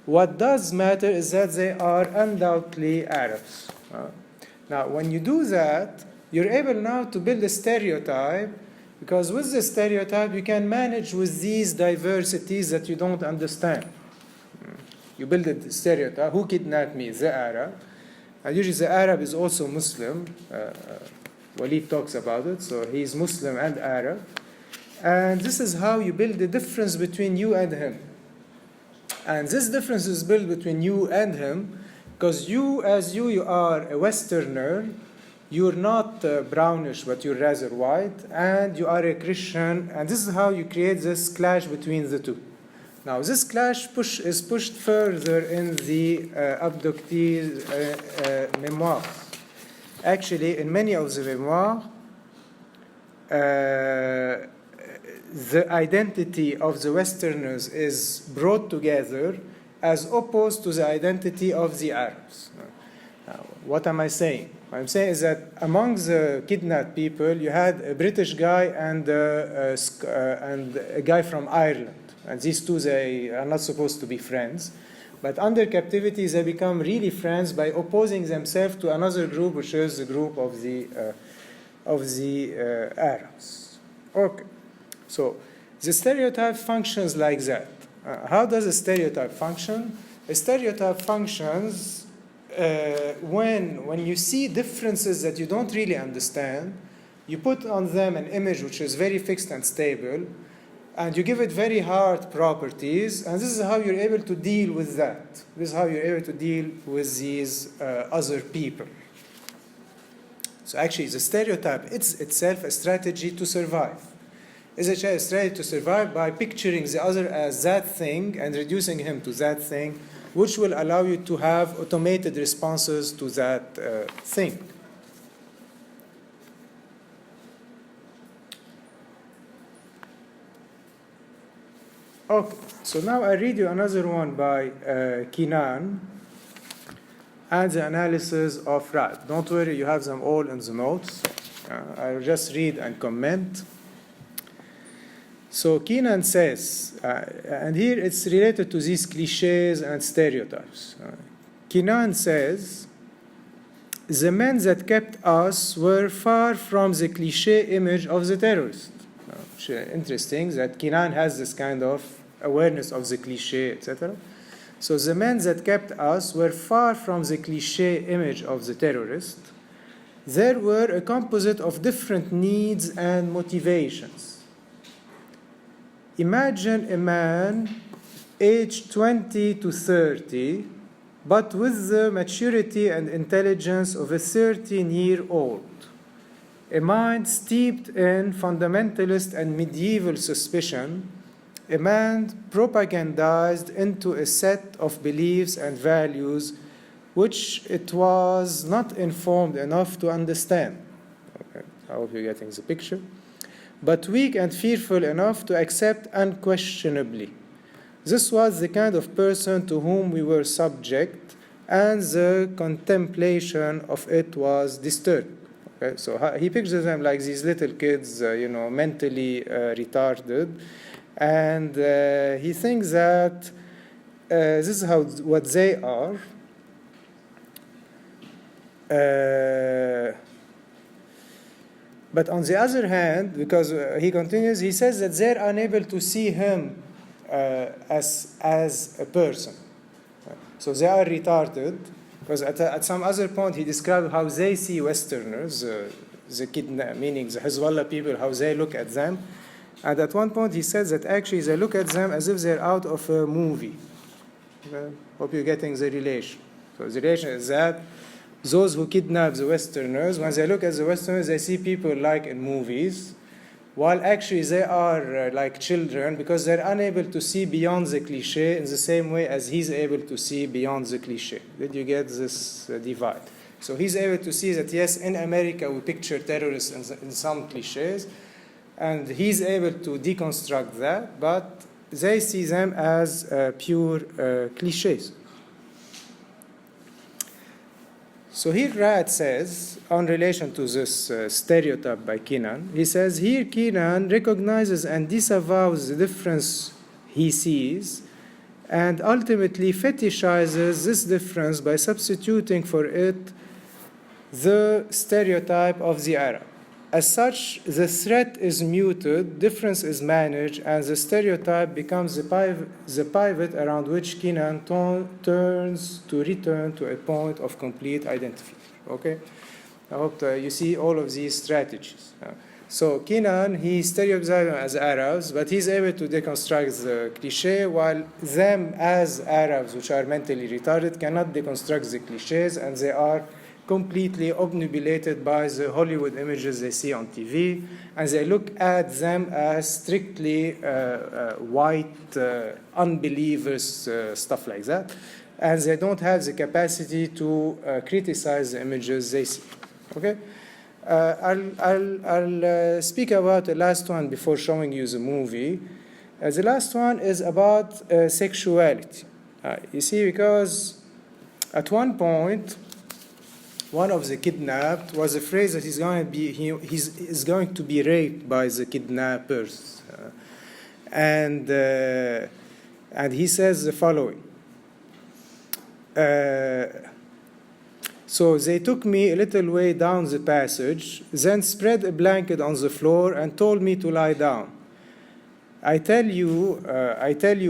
[SPEAKER 1] What does matter is that they are undoubtedly Arabs. Now, when you do that, you're able now to build a stereotype, because with the stereotype, you can manage with these diversities that you don't understand. You build a stereotype. Who kidnapped me? The Arab. And usually the Arab is also Muslim. Walid talks about it. So he's Muslim and Arab. And this is how you build the difference between you and him. And this difference is built between you and him because you are a Westerner. You're not brownish, but you're rather white. And you are a Christian. And this is how you create this clash between the two. Now, this clash is pushed further in the abductees' memoirs. Actually, in many of the memoirs, the identity of the Westerners is brought together as opposed to the identity of the Arabs. Now, what am I saying? What I'm saying is that among the kidnapped people, you had a British guy and a guy from Ireland. And these two, they are not supposed to be friends. But under captivity, they become really friends by opposing themselves to another group, which is the group of the Arabs. Okay. So the stereotype functions like that. How does a stereotype function? A stereotype functions when you see differences that you don't really understand, you put on them an image which is very fixed and stable, and you give it very hard properties, and this is how you're able to deal with that. This is how you're able to deal with these other people. So actually, the stereotype, it's itself a strategy to survive. It's a strategy to survive by picturing the other as that thing and reducing him to that thing, which will allow you to have automated responses to that thing. Okay, so now I read you another one by Kenan and the analysis of Raad. Don't worry, you have them all in the notes. I'll just read and comment. So Kenan says, and here it's related to these cliches and stereotypes. Kenan says, the men that kept us were far from the cliche image of the terrorist. Which is interesting that Kenan has this kind of awareness of the cliche, etc. So the men that kept us were far from the cliche image of the terrorist. There were a composite of different needs and motivations. Imagine a man aged 20 to 30, but with the maturity and intelligence of a 13-year-old. A mind steeped in fundamentalist and medieval suspicion, a man propagandized into a set of beliefs and values which it was not informed enough to understand. Okay, I hope you're getting the picture. But weak and fearful enough to accept unquestionably. This was the kind of person to whom we were subject, and the contemplation of it was disturbing. Okay, so he pictures them like these little kids, mentally retarded, and he thinks that this is what they are. But on the other hand, because he continues, he says that they're unable to see him as a person. So they are retarded, because at some other point he described how they see Westerners, meaning the Hezbollah people, how they look at them. And at one point he said that actually they look at them as if they're out of a movie. Okay? Hope you're getting the relation. So the relation is that those who kidnap the Westerners, when they look at the Westerners, they see people like in movies, while actually they are like children, because they're unable to see beyond the cliché in the same way as he's able to see beyond the cliché. Did you get this divide? So he's able to see that, yes, in America we picture terrorists in some clichés, and he's able to deconstruct that, but they see them as pure clichés. So here Raad says, on relation to this stereotype by Keenan, he says, here Keenan recognizes and disavows the difference he sees, and ultimately fetishizes this difference by substituting for it the stereotype of the Arab. As such, the threat is muted, difference is managed, and the stereotype becomes the pivot around which Keenan turns to return to a point of complete identification. Okay? I hope you see all of these strategies. So Keenan, he stereotypes them as Arabs, but he's able to deconstruct the cliché, while them as Arabs, which are mentally retarded, cannot deconstruct the clichés, and they are completely obnubilated by the Hollywood images they see on TV, and they look at them as strictly white unbelievers, stuff like that, and they don't have the capacity to criticize the images they see. Okay, I'll speak about the last one before showing you the movie. The last one is about sexuality. You see, because at one point, one of the kidnapped was afraid that he's going to be raped by the kidnappers, and he says the following. So they took me a little way down the passage, then spread a blanket on the floor and told me to lie down. I tell you,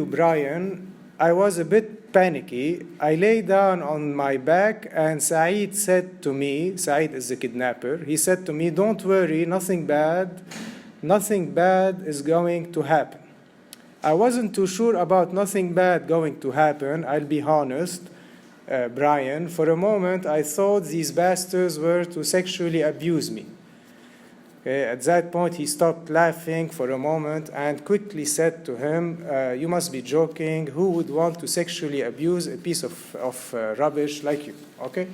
[SPEAKER 1] Brian, I was a bit panicky. I lay down on my back, and Saeed said to me, Saeed is the kidnapper, he said to me, don't worry, nothing bad is going to happen. I wasn't too sure about nothing bad going to happen, I'll be honest, Brian. For a moment, I thought these bastards were to sexually abuse me. Okay, at that point, he stopped laughing for a moment and quickly said to him, you must be joking. Who would want to sexually abuse a piece of rubbish like you? Okay?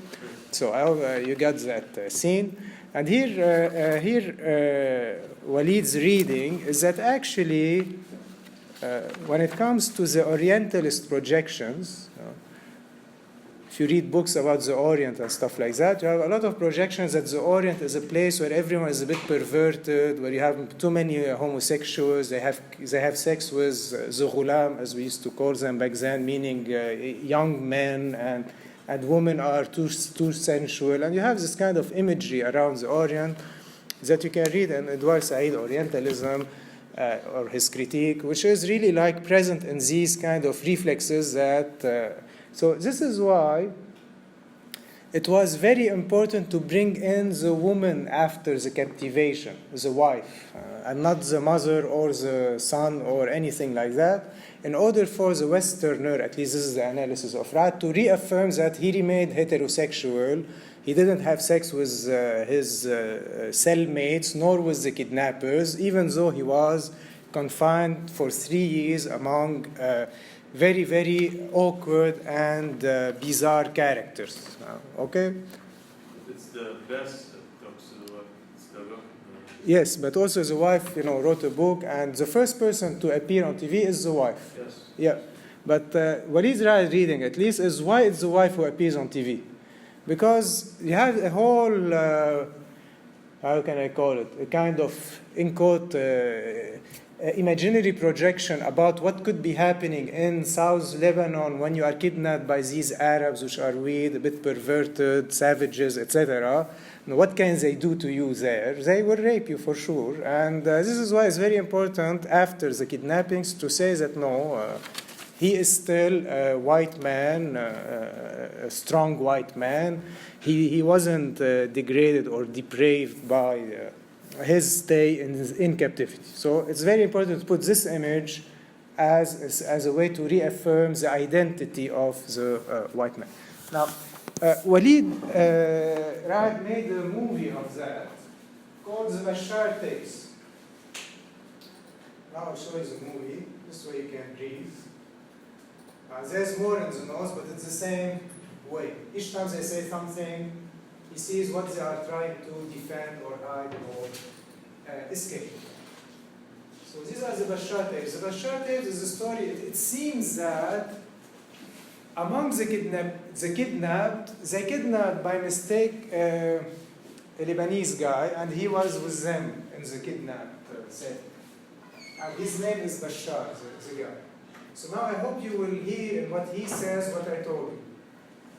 [SPEAKER 1] So I hope you got that scene. And here Walid's reading is that actually, when it comes to the Orientalist projections, if you read books about the Orient and stuff like that, you have a lot of projections that the Orient is a place where everyone is a bit perverted, where you have too many homosexuals, they have sex with the ghulam, as we used to call them back then, meaning young men, and women are too sensual. And you have this kind of imagery around the Orient that you can read in Edward Said, Orientalism, or his critique, which is really like present in these kind of reflexes that... So this is why it was very important to bring in the woman after the captivation, the wife, and not the mother or the son or anything like that, in order for the Westerner, at least this is the analysis of Raad, to reaffirm that he remained heterosexual. He didn't have sex with his cellmates, nor with the kidnappers, even though he was confined for 3 years among very, very awkward and bizarre characters. Okay?
[SPEAKER 2] It's the best talks to the wife. It's the
[SPEAKER 1] Yes, but also the wife, wrote a book, and the first person to appear on TV is the wife.
[SPEAKER 2] Yes.
[SPEAKER 1] Yeah, but Walid Raad reading, at least, is why it's the wife who appears on TV. Because you have a whole, how can I call it, a kind of, in quote, imaginary projection about what could be happening in South Lebanon when you are kidnapped by these Arabs, which are weird, a bit perverted, savages, etc. What can they do to you there? They will rape you for sure. And this is why it's very important after the kidnappings to say that no, he is still a white man, a strong white man. He wasn't degraded or depraved by his stay in captivity. So it's very important to put this image as a way to reaffirm the identity of the white man. Now, Walid Raad made a movie of that called the Bachar Tapes. Now I'll show you the movie. This way you can breathe. There's more in the nose, but it's the same way. Each time they say something, he sees what they are trying to defend or hide or escape. So these are the Bachar Tapes. The Bachar Tapes is a story. It seems that among the kidnapped, they kidnapped by mistake a Lebanese guy, and he was with them in the kidnapped set. And his name is Bachar, the guy. So now I hope you will hear in what he says what I told you.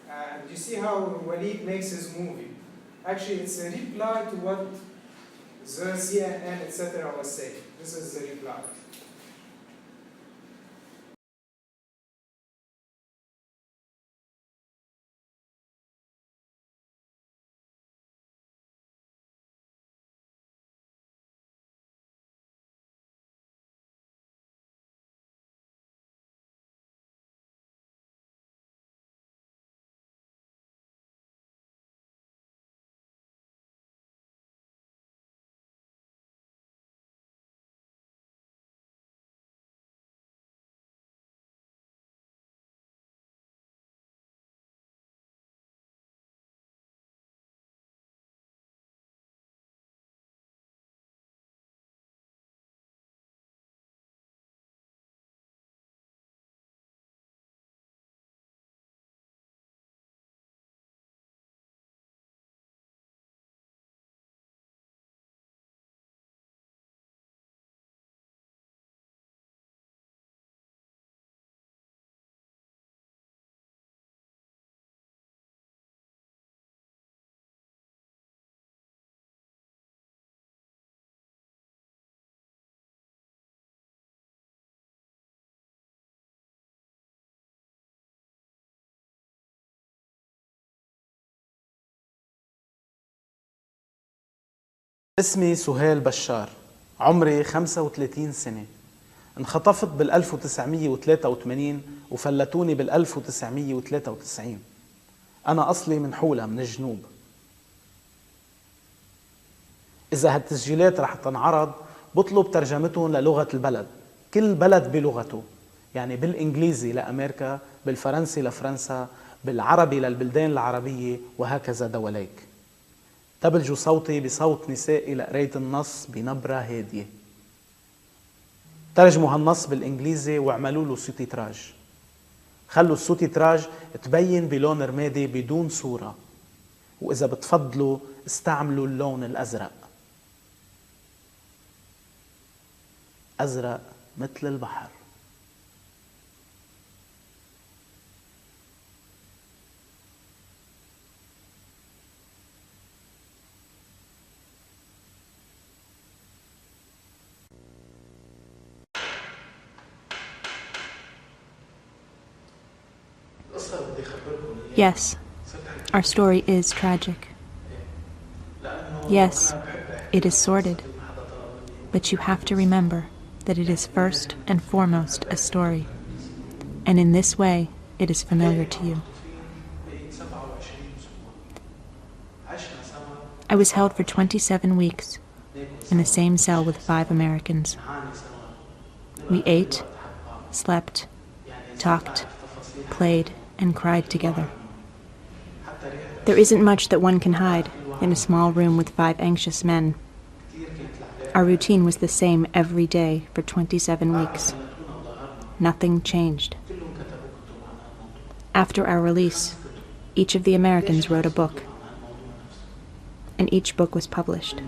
[SPEAKER 1] And you see how Walid makes his movie. Actually, it's a reply to what the CNN, etc. was saying. This is the reply.
[SPEAKER 10] اسمي سهيل بشار، عمري 35 سنة. انخطفت بال 1983 وفلتوني بال 1993. أنا أصلي من حولة من الجنوب. إذا هالتسجيلات رح تنعرض بطلب ترجمتهم للغة البلد، كل بلد بلغته، يعني بالإنجليزي لأمريكا، بالفرنسي لفرنسا، بالعربي للبلدان العربية، وهكذا دواليك. تبلج صوتي بصوت نسائي لقراية النص بنبرة هادية. ترجموا هالنص بالإنجليزي واعملوا له سوتيتراج. خلوا السوتيتراج تبين بلون رمادي بدون صورة، وإذا بتفضلوا استعملوا اللون الأزرق. أزرق مثل البحر.
[SPEAKER 11] Yes, our story is tragic. Yes, it is sordid. But you have to remember that it is first and foremost a story. And in this way, it is familiar to you. I was held for 27 weeks in the same cell with 5 Americans. We ate, slept, talked, played, and cried together. There isn't much that one can hide in a small room with 5 anxious men. Our routine was the same every day for 27 weeks. Nothing changed. After our release, each of the Americans wrote a book, and each book was published.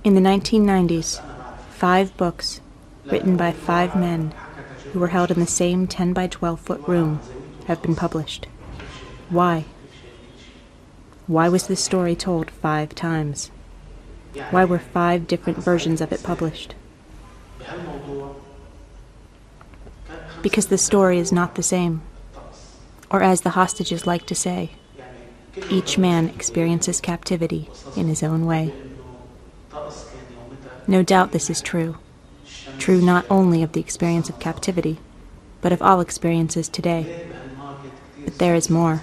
[SPEAKER 11] In the 1990s, 5 books, written by 5 men who were held in the same 10 by 12-foot room, have been published. Why? Why was this story told 5 times? Why were 5 different versions of it published? Because the story is not the same. Or as the hostages like to say, each man experiences captivity in his own way. No doubt this is true. True not only of the experience of captivity, but of all experiences today. But there is more.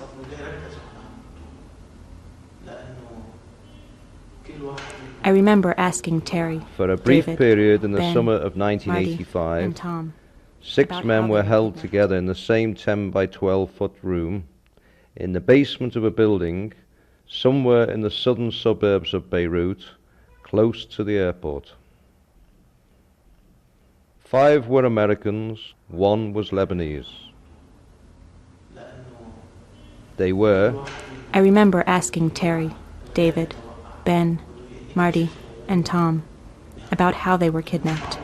[SPEAKER 11] I remember asking Terry,
[SPEAKER 12] for a brief
[SPEAKER 11] David,
[SPEAKER 12] period in the
[SPEAKER 11] Ben,
[SPEAKER 12] summer of
[SPEAKER 11] Marty,
[SPEAKER 12] 1985,
[SPEAKER 11] and Tom,
[SPEAKER 12] 6
[SPEAKER 11] about
[SPEAKER 12] men
[SPEAKER 11] how
[SPEAKER 12] were
[SPEAKER 11] they
[SPEAKER 12] held
[SPEAKER 11] kidnapped.
[SPEAKER 12] together in the same 10 by 12-foot room in the basement of a building somewhere in the southern suburbs of Beirut, close to the airport. 5 were Americans, 1 was Lebanese. They were
[SPEAKER 11] I remember asking Terry, David, Ben, Marty, and Tom about how they were kidnapped.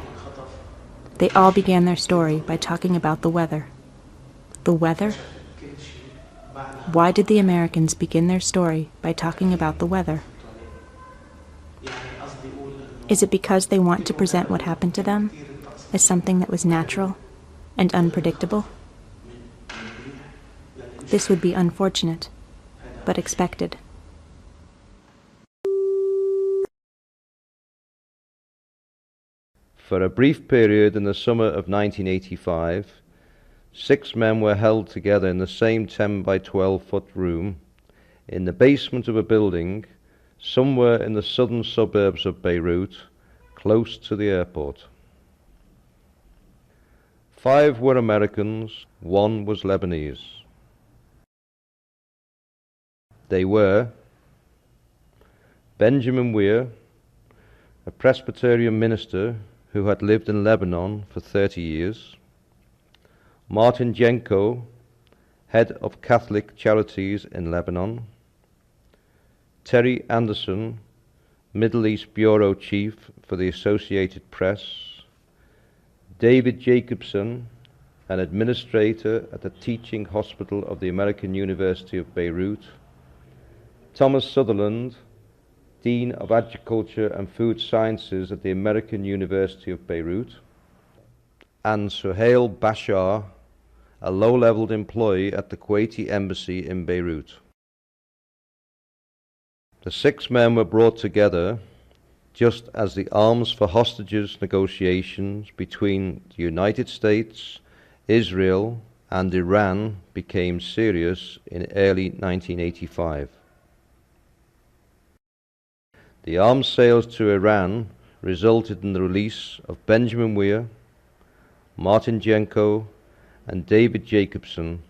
[SPEAKER 11] They all began their story by talking about the weather. The weather? Why did the Americans begin their story by talking about the weather? Is it because they want to present what happened to them as something that was natural and unpredictable? This would be unfortunate, but expected.
[SPEAKER 12] For a brief period in the summer of 1985, 6 men were held together in the same 10 by 12-foot room in the basement of a building somewhere in the southern suburbs of Beirut, close to the airport. 5 were Americans, 1 was Lebanese. They were Benjamin Weir, a Presbyterian minister who had lived in Lebanon for 30 years, Martin Jenko, head of Catholic Charities in Lebanon, Terry Anderson, Middle East Bureau Chief for the Associated Press, David Jacobson, an administrator at the Teaching Hospital of the American University of Beirut, Thomas Sutherland, Dean of Agriculture and Food Sciences at the American University of Beirut, and Suhail Bashar, a low-level employee at the Kuwaiti Embassy in Beirut. The 6 men were brought together just as the arms for hostages negotiations between the United States, Israel, and Iran became serious in early 1985. The arms sales to Iran resulted in the release of Benjamin Weir, Martin Jenko, and David Jacobson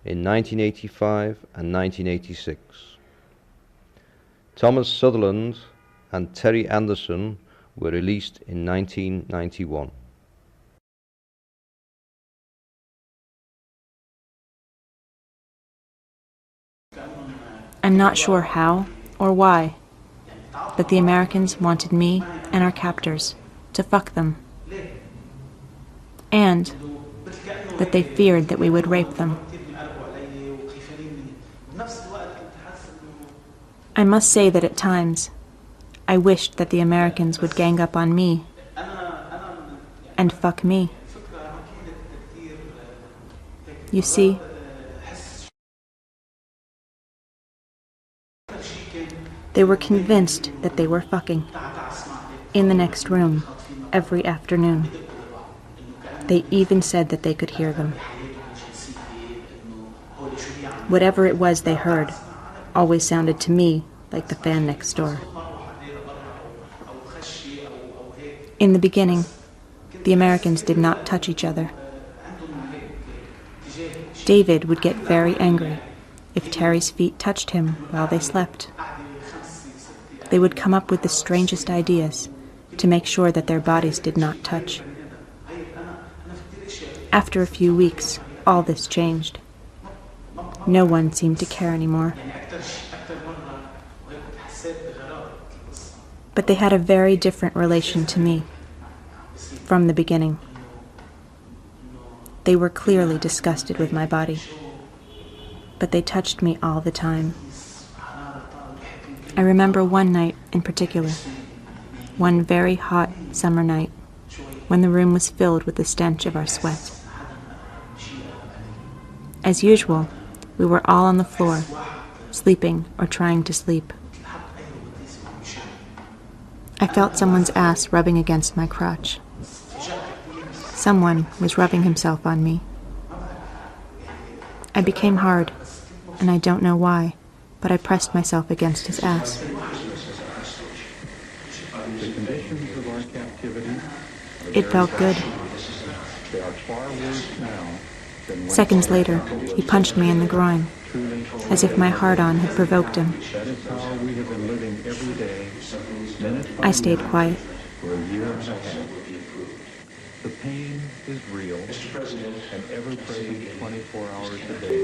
[SPEAKER 12] in 1985 and 1986. Thomas Sutherland and Terry Anderson were released in 1991.
[SPEAKER 11] I'm not sure how or why, but the Americans wanted me and our captors to fuck them, and that they feared that we would rape them. I must say that at times, I wished that the Americans would gang up on me and fuck me. You see, they were convinced that they were fucking in the next room every afternoon. They even said that they could hear them. Whatever it was they heard always sounded to me like the fan next door. In the beginning, The Americans did not touch each other. David would get very angry if Terry's feet touched him while they slept. They would come up with the strangest ideas to make sure that their bodies did not touch. After a few weeks, all this changed. No one seemed to care anymore. But they had a very different relation to me from the beginning. They were clearly disgusted with my body, but they touched me all the time. I remember one night in particular, one very hot summer night, when the room was filled with the stench of our sweat. As usual, we were all on the floor, sleeping or trying to sleep. I felt someone's ass rubbing against my crotch. Someone was rubbing himself on me. I became hard, and I don't know why, but I pressed myself against his ass.
[SPEAKER 13] The conditions of our captivity,
[SPEAKER 11] It felt good.
[SPEAKER 13] they are far worse now than when
[SPEAKER 11] Seconds later, he punched me in the groin, as if my hard-on had provoked him.
[SPEAKER 13] that is how we have been living every day, minute by
[SPEAKER 11] I stayed
[SPEAKER 13] minute,
[SPEAKER 11] quiet.
[SPEAKER 13] for a year and a half. The pain is real and ever-present 24 hours a day.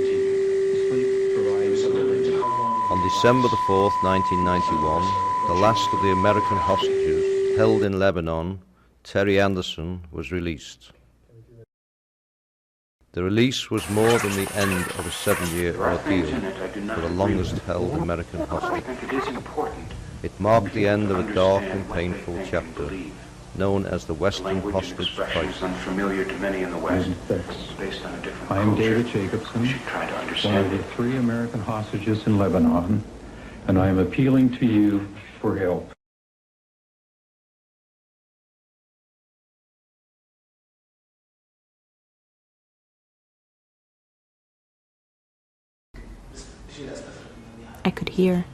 [SPEAKER 13] Sleep provides relief.
[SPEAKER 12] On December the 4th, 1991, the last of the American hostages held in Lebanon, Terry Anderson, was released. The release was more than the end of a 7-year ordeal for the longest-held American hostage. It marked the end of a dark and painful chapter, known as the Western Hostage Crisis.
[SPEAKER 14] Unfamiliar to many in the West, based on a different
[SPEAKER 13] I am
[SPEAKER 14] culture.
[SPEAKER 13] David Jacobson,
[SPEAKER 14] We should try to
[SPEAKER 13] one of
[SPEAKER 14] understand
[SPEAKER 13] the
[SPEAKER 14] it.
[SPEAKER 13] 3 American hostages in Lebanon, and I am appealing to you for help.
[SPEAKER 11] I could hear.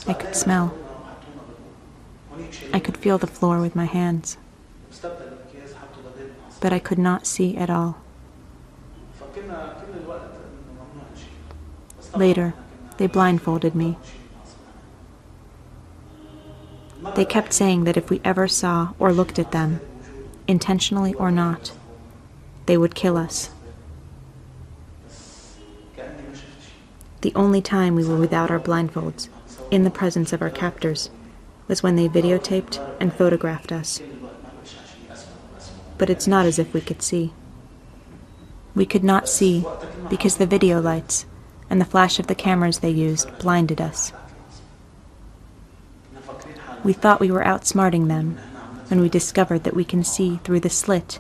[SPEAKER 11] I could smell. I could feel the floor with my hands. But I could not see at all. Later, they blindfolded me. They kept saying that if we ever saw or looked at them, intentionally or not, they would kill us. The only time we were without our blindfolds, in the presence of our captors, was when they videotaped and photographed us. But it's not as if we could see. We could not see because the video lights and the flash of the cameras they used blinded us. We thought we were outsmarting them when we discovered that we can see through the slit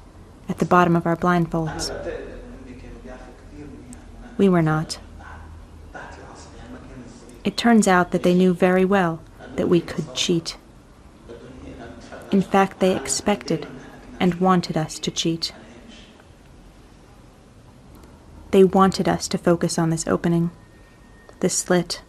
[SPEAKER 11] at the bottom of our blindfolds. We were not. It turns out that they knew very well that we could cheat. In fact, they expected and wanted us to cheat. They wanted us to focus on this opening, this slit.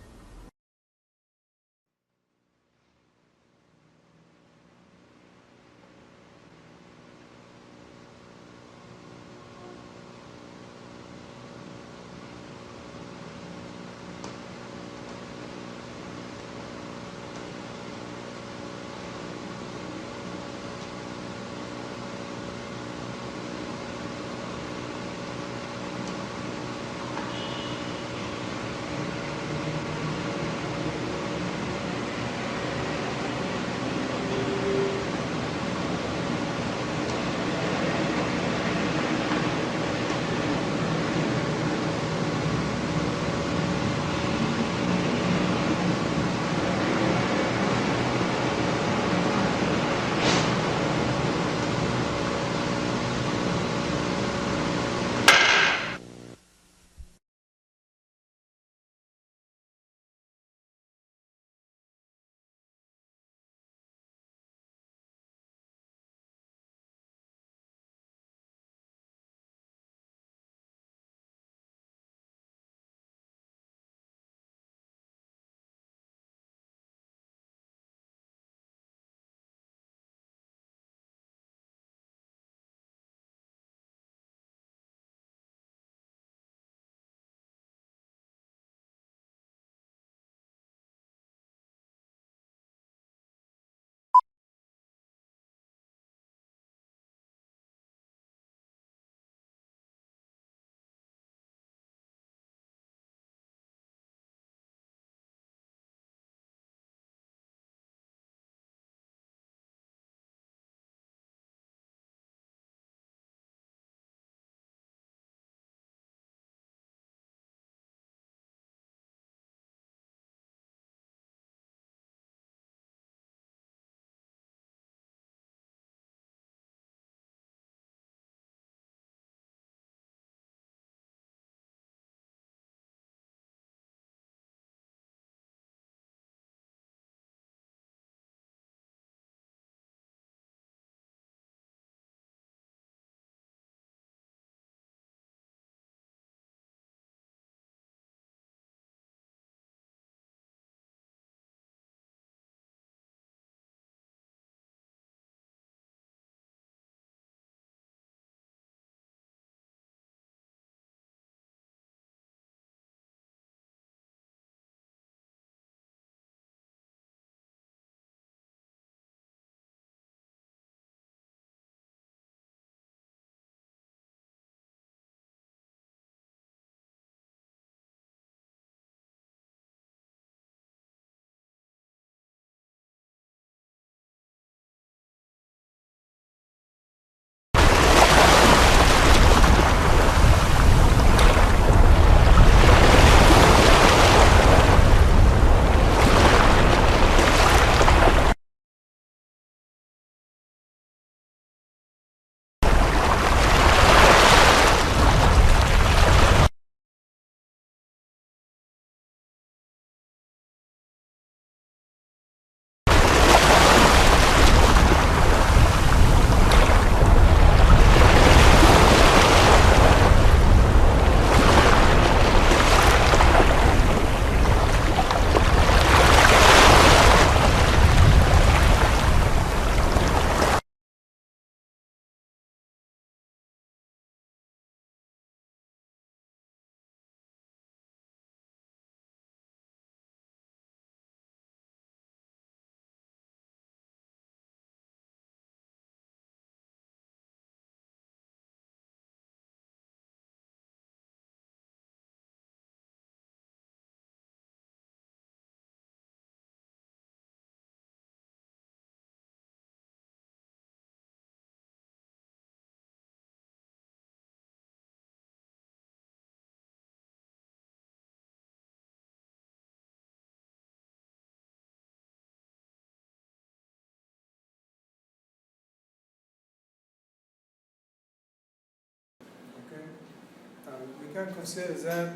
[SPEAKER 1] can consider that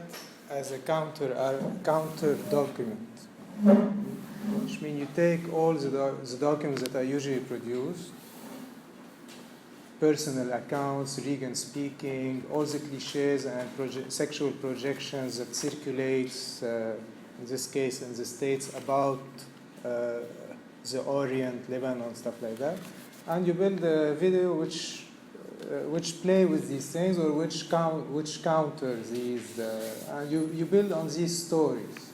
[SPEAKER 1] as a counter document, which means you take all the documents that are usually produced, personal accounts, Reagan speaking, all the cliches and sexual projections that circulates, in this case in the States, about the Orient, Lebanon, stuff like that, and you build a video which play with these things or which counter these, and you build on these stories.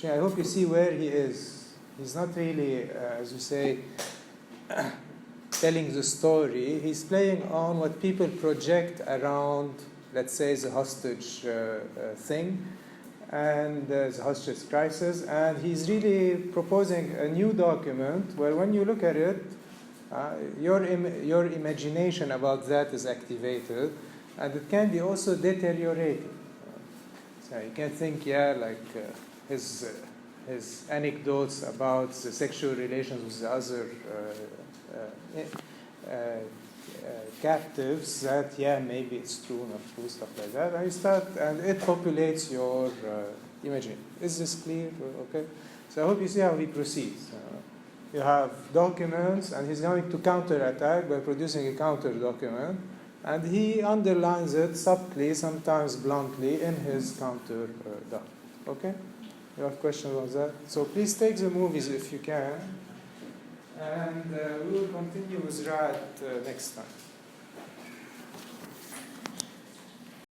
[SPEAKER 1] I hope you see where he is. He's not really, as you say, telling the story. He's playing on what people project around, let's say, the hostage thing and the hostage crisis, and he's really proposing a new document where when you look at it, your imagination about that is activated, and it can be also deteriorated. So you can think, his anecdotes about the sexual relations with the other captives, that maybe it's true, not true, stuff like that. And it populates your imagery. Is this clear? Okay. So I hope you see how he proceeds. You have documents, and he's going to counterattack by producing a counter document, and he underlines it subtly, sometimes bluntly, in his counter document. Okay? You have questions on that? So please take the movies if you can, and we will continue with Raad next time.